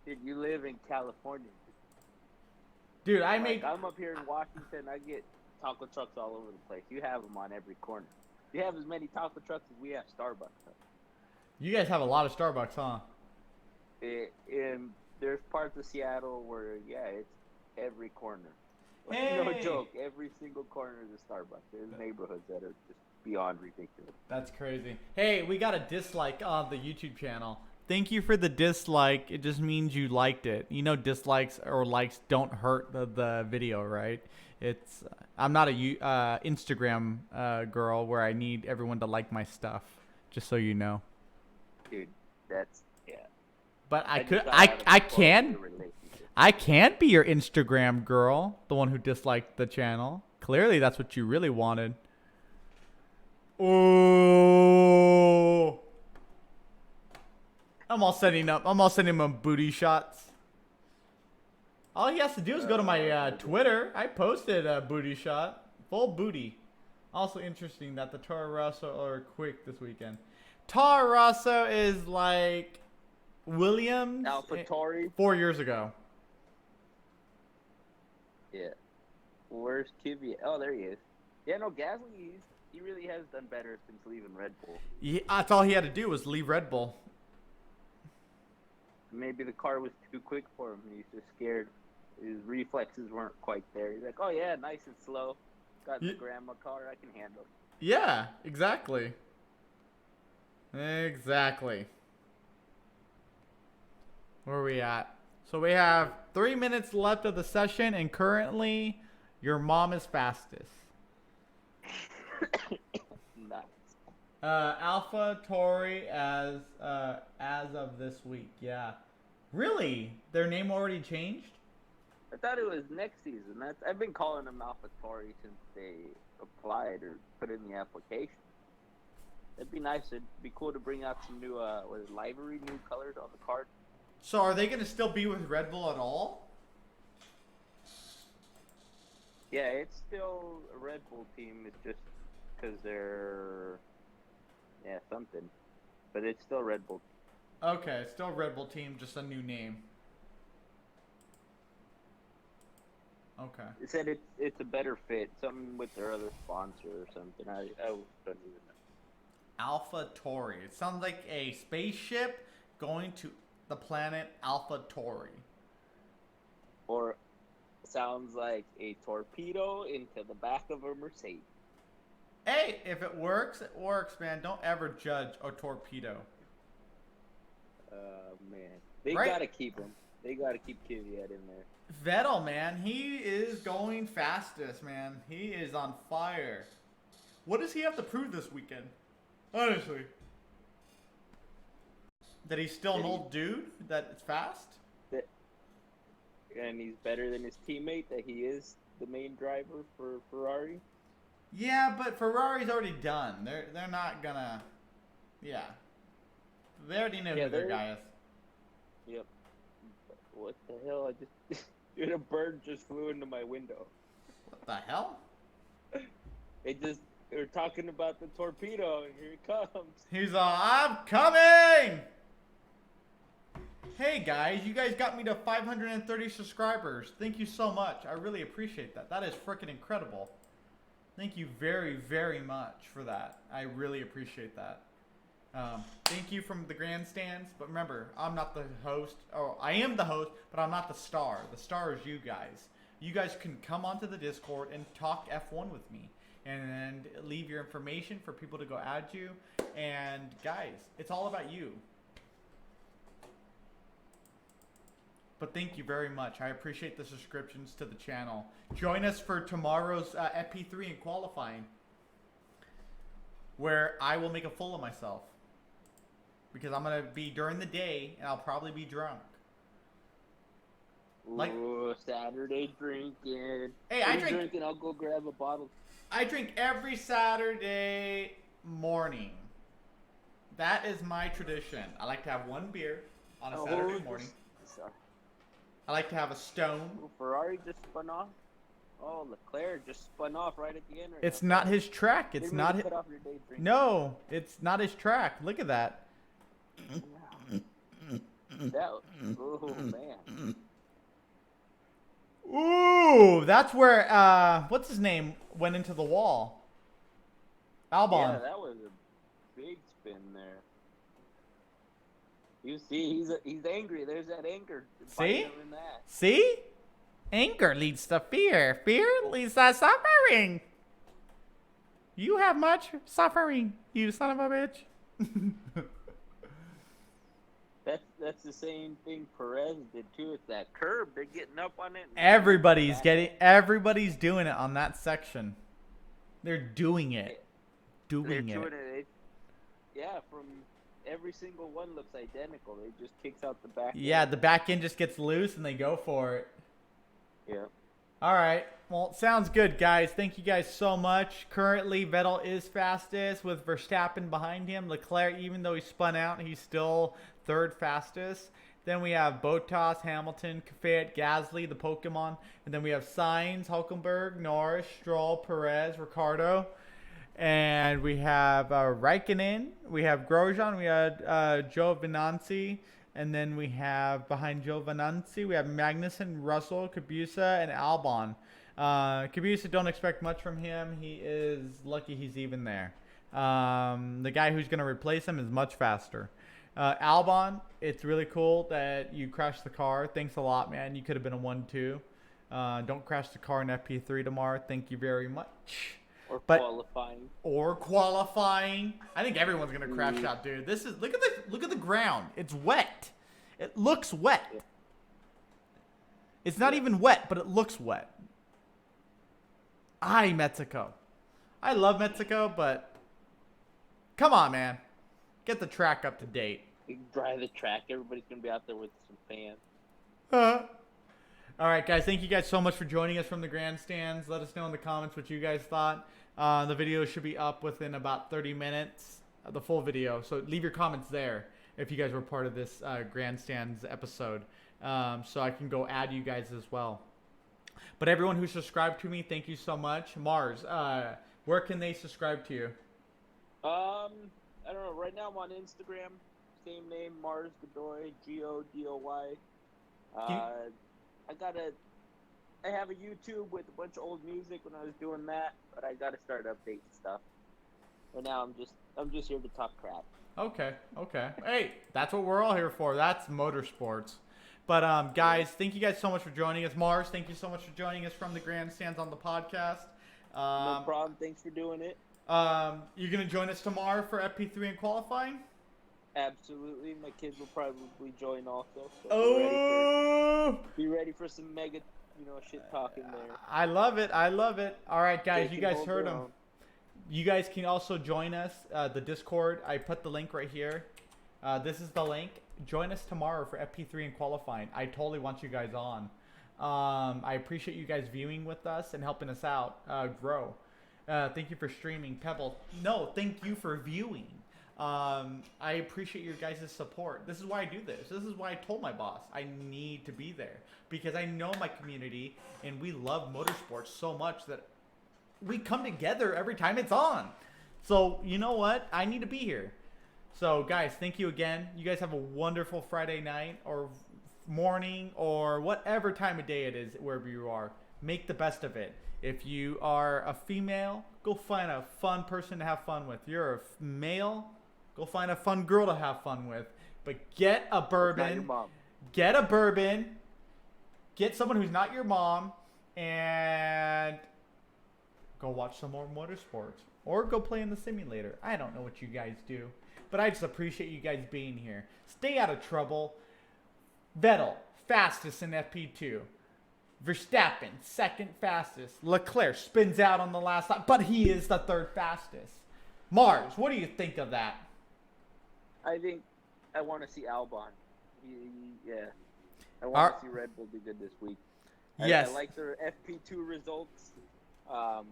Dude, you live in California. Dude, I'm up here in Washington. I get taco trucks all over the place. You have them on every corner. You have as many taco trucks as we have Starbucks. You guys have a lot of Starbucks, huh? there's parts of Seattle where it's every corner. Like, Hey! no joke, every single corner is a Starbucks. There's neighborhoods that are just beyond ridiculous. That's crazy. Hey, we got a dislike on the YouTube channel. Thank you for the dislike. It just means you liked it. You know, dislikes or likes don't hurt the video, right? It's I'm not a Instagram girl where I need everyone to like my stuff. Just so you know. Dude, that's But I just could got out of I a can four-year relationship. I can't be your Instagram girl, the one who disliked the channel. Clearly, that's what you really wanted. Oh. I'm all sending him booty shots. All he has to do is go to my Twitter. I posted a booty shot. Full booty. Also interesting that the Toro Rosso are quick this weekend. Toro Rosso is like Williams AlphaTauri. 4 years ago. Yeah. Where's Kvyat? Oh, there he is. Yeah, no, Gasly, he really has done better since leaving Red Bull. That's all he had to do was leave Red Bull. Maybe the car was too quick for him. He's just scared. His reflexes weren't quite there. He's like, oh, yeah, nice and slow. Got the grandma car. I can handle it. Yeah, exactly. Exactly. Where are we at? So we have 3 minutes left of the session, and currently your mom is fastest. Nice. AlphaTauri as of this week. Yeah. Really? Their name already changed? I thought it was next season. I've been calling them AlphaTauri since they applied or put in the application. It'd be nice. It'd be cool to bring out some new livery, new colors on the car. So are they going to still be with Red Bull at all? Yeah, it's still a Red Bull team. It's just because they're something, but it's still Red Bull. Okay, still Red Bull team, just a new name. Okay. It said it's a better fit, something with their other sponsor or something. I don't even know. AlphaTauri. It sounds like a spaceship going to the planet AlphaTauri. Or sounds like a torpedo into the back of a Mercedes. Hey, if it works, man. Don't ever judge a torpedo. Man. They Right. gotta keep him. They gotta keep Kvyat in there. Vettel, man. He is going fastest, man. He is on fire. What does he have to prove this weekend? Honestly. That he's still an old dude? That it's fast? And he's better than his teammate, that he is the main driver for Ferrari. Yeah, but Ferrari's already done. They're not gonna... Yeah. They already know who their guy is. Yep. What the hell? Dude, a bird just flew into my window. What the hell? They were talking about the torpedo, and here it comes. He's I'm coming! Hey guys, you guys got me to 530 subscribers. Thank you so much. I really appreciate that. That is freaking incredible. Thank you very, very much for that. I really appreciate that. Thank you from the grandstands. But remember, I'm not the host. Oh, I am the host, but I'm not the star. The star is you guys. You guys can come onto the Discord and talk F1 with me. And leave your information for people to go add you. And guys, it's all about you. But thank you very much. I appreciate the subscriptions to the channel. Join us for tomorrow's FP3 in qualifying, where I will make a fool of myself. Because I'm going to be during the day, and I'll probably be drunk. Ooh, Saturday drinking. Hey, I drink... drinking, I'll go grab a bottle. I drink every Saturday morning. That is my tradition. I like to have one beer on a Saturday morning. Sorry. I like to have a stone. Ooh, Ferrari just spun off. Oh, Leclerc just spun off right at the end. It's not his track. It's not his. No, it's not his track. Look at that. Oh man. Ooh, that's where what's his name went into the wall. Albon. Yeah, that was a big spin there. You see, he's angry. There's that anger. See? Him in that. See? Anger leads to fear. Fear leads to suffering. You have much suffering, you son of a bitch. That's the same thing Perez did too. It's that curb. They're getting up on it. Everybody's doing it on that section. They're doing it. They're doing it. Yeah, from every single one looks identical. They just kicks out the back. Yeah, the back end just gets loose and they go for it. Yeah. All right. Well, sounds good, guys. Thank you guys so much. Currently, Vettel is fastest with Verstappen behind him. Leclerc, even though he spun out, he's still third fastest. Then we have Bottas, Hamilton, Kvyat, Gasly, the Pokemon. And then we have Sainz, Hulkenberg, Norris, Stroll, Perez, Ricardo. And we have Raikkonen. We have Grosjean. We have Giovinazzi. And then we have, behind Giovinazzi, we have Magnussen, Russell, Kubica, and Albon. Kubica, don't expect much from him. He is lucky he's even there. The guy who's going to replace him is much faster. Albon, it's really cool that you crashed the car. Thanks a lot, man. You could have been a 1-2. Don't crash the car in FP3 tomorrow. Thank you very much. Or qualifying. I think everyone's gonna crash out, dude. This is look at the ground. It's wet. It looks wet. It's not even wet, but it looks wet. Mexico. I love Mexico, but come on, man. Get the track up to date. You can drive the track. Everybody's gonna be out there with some fans. All right, guys. Thank you guys so much for joining us from the grandstands. Let us know in the comments what you guys thought. The video should be up within about 30 minutes, the full video. So leave your comments there if you guys were part of this grandstands episode, so I can go add you guys as well. But everyone who subscribed to me, thank you so much. Mars, where can they subscribe to you? I don't know. Right now I'm on Instagram. Same name, Mars Godoy, Godoy. I have a YouTube with a bunch of old music when I was doing that, but I gotta start updating stuff. But now I'm just here to talk crap. Okay. Hey, that's what we're all here for. That's motorsports. But guys, thank you guys so much for joining us. Mars, thank you so much for joining us from the grandstands on the podcast. No problem. Thanks for doing it. You're gonna join us tomorrow for FP3 and qualifying? Absolutely. My kids will probably join also. So be ready for some mega, shit talking there. I love it. All right, guys, you guys heard them. You guys can also join us, the Discord. I put the link right here. This is the link. Join us tomorrow for FP3 and qualifying. I totally want you guys on. I appreciate you guys viewing with us and helping us out grow. Thank you for streaming, Pebble. No, thank you for viewing. I appreciate your guys' support. This is why I do this. This is why I told my boss I need to be there, because I know my community and we love motorsports so much that we come together every time it's on. So you know what? I need to be here. So guys, thank you again. You guys have a wonderful Friday night or morning or whatever time of day it is, wherever you are. Make the best of it. If you are a female, go find a fun person to have fun with. You're a male, go find a fun girl to have fun with. But get a bourbon. Not your mom. Get a bourbon. Get someone who's not your mom. And go watch some more motorsports. Or go play in the simulator. I don't know what you guys do. But I just appreciate you guys being here. Stay out of trouble. Vettel, fastest in FP2. Verstappen, second fastest. Leclerc spins out on the last lap, but he is the third fastest. Mars, what do you think of that? I think I want to see Albon. I want to see Red Bull do good this week. Yes. I like their FP2 results. I'm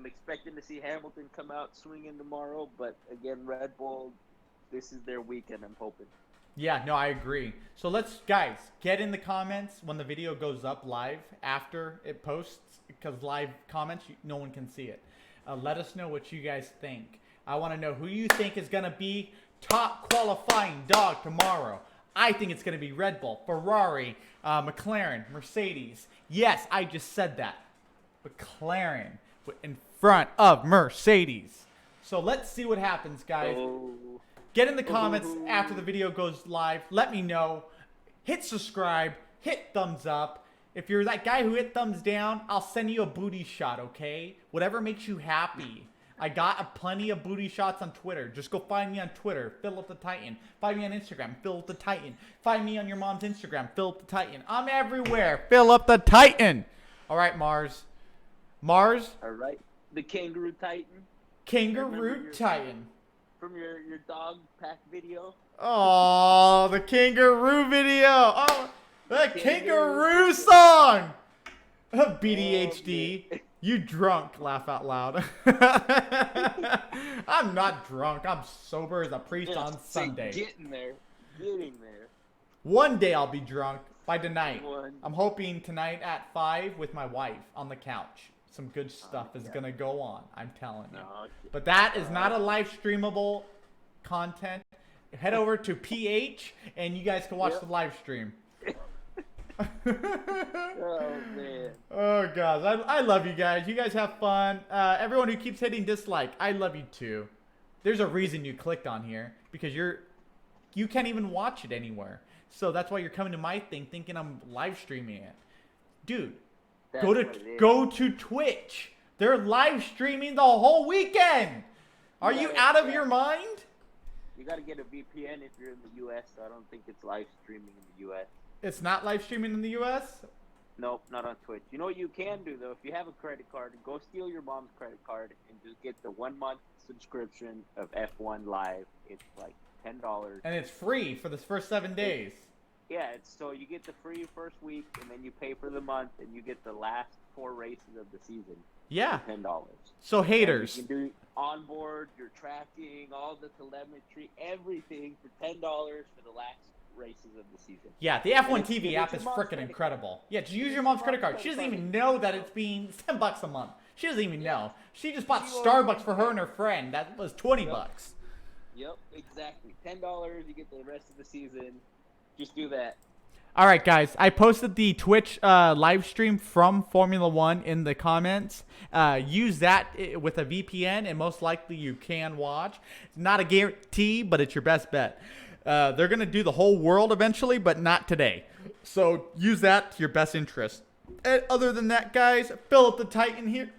expecting to see Hamilton come out swinging tomorrow, but again, Red Bull, this is their weekend, I'm hoping. Yeah, no, I agree. So let's, guys, get in the comments when the video goes up live after it posts, because live comments, no one can see it. Let us know what you guys think. I want to know who you think is going to be top qualifying dog tomorrow. I think it's going to be Red Bull, Ferrari, McLaren, Mercedes. Yes, I just said that. McLaren in front of Mercedes. So let's see what happens, guys. Get in the comments after the video goes live. Let me know. Hit subscribe. Hit thumbs up. If you're that guy who hit thumbs down, I'll send you a booty shot, okay? Whatever makes you happy. I got plenty of booty shots on Twitter. Just go find me on Twitter, Philip the Titan. Find me on Instagram, Philip the Titan. Find me on your mom's Instagram, Philip the Titan. I'm everywhere, Philip the Titan. All right, Mars. Mars? All right. The Kangaroo Titan. Kangaroo Titan. From your dog pack video. Oh, the kangaroo video. Oh, the kangaroo song. BDHD. You drunk, laugh out loud. I'm not drunk. I'm sober as a priest on Sunday. Getting there. Getting there. One day I'll be drunk by tonight. I'm hoping tonight at 5 with my wife on the couch. Some good stuff is going to go on. I'm telling you. But that is not a live streamable content. Head over to PH and you guys can watch the live stream. Oh, man. Oh, gosh. I love you guys. You guys have fun. Everyone who keeps hitting dislike, I love you too. There's a reason you clicked on here. Because you can't even watch it anywhere. So that's why you're coming to my thing thinking I'm live streaming it. Dude, go to Twitch. They're live streaming the whole weekend. Are you out of your mind? You got to get a VPN if you're in the U.S. So I don't think it's live streaming in the U.S. It's not live streaming in the U.S.? Nope, not on Twitch. You know what you can do, though? If you have a credit card, go steal your mom's credit card and just get the 1-month subscription of F1 Live. It's like $10. And it's free for the first 7 days. Yeah, so you get the free first week, and then you pay for the month, and you get the last 4 races of the season. Yeah. For $10. So haters. And you can do onboard, your tracking, all the telemetry, everything for $10 for the last races of the season. Yeah, the F1 TV app is freaking incredible. Yeah, just use your mom's credit card. She doesn't even know that it's being $10 a month. She doesn't even know. She just bought Starbucks for her and her friend. That was $20. Yep, exactly. $10, you get the rest of the season. Just do that. All right, guys. I posted the Twitch live stream from Formula 1 in the comments. Use that with a VPN, and most likely you can watch. It's not a guarantee, but it's your best bet. They're going to do the whole world eventually, but not today. So use that to your best interest. And other than that, guys, Philip the Titan here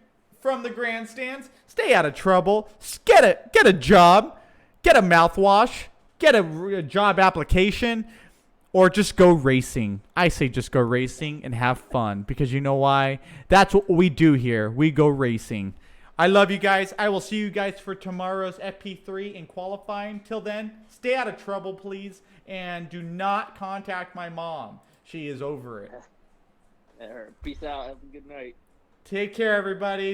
from the grandstands. Stay out of trouble. Get a job. Get a mouthwash. Get a job application. Or just go racing. I say just go racing and have fun. Because you know why? That's what we do here. We go racing. I love you guys. I will see you guys for tomorrow's FP3 in qualifying. Till then, stay out of trouble, please. And do not contact my mom. She is over it. Peace out. Have a good night. Take care, everybody.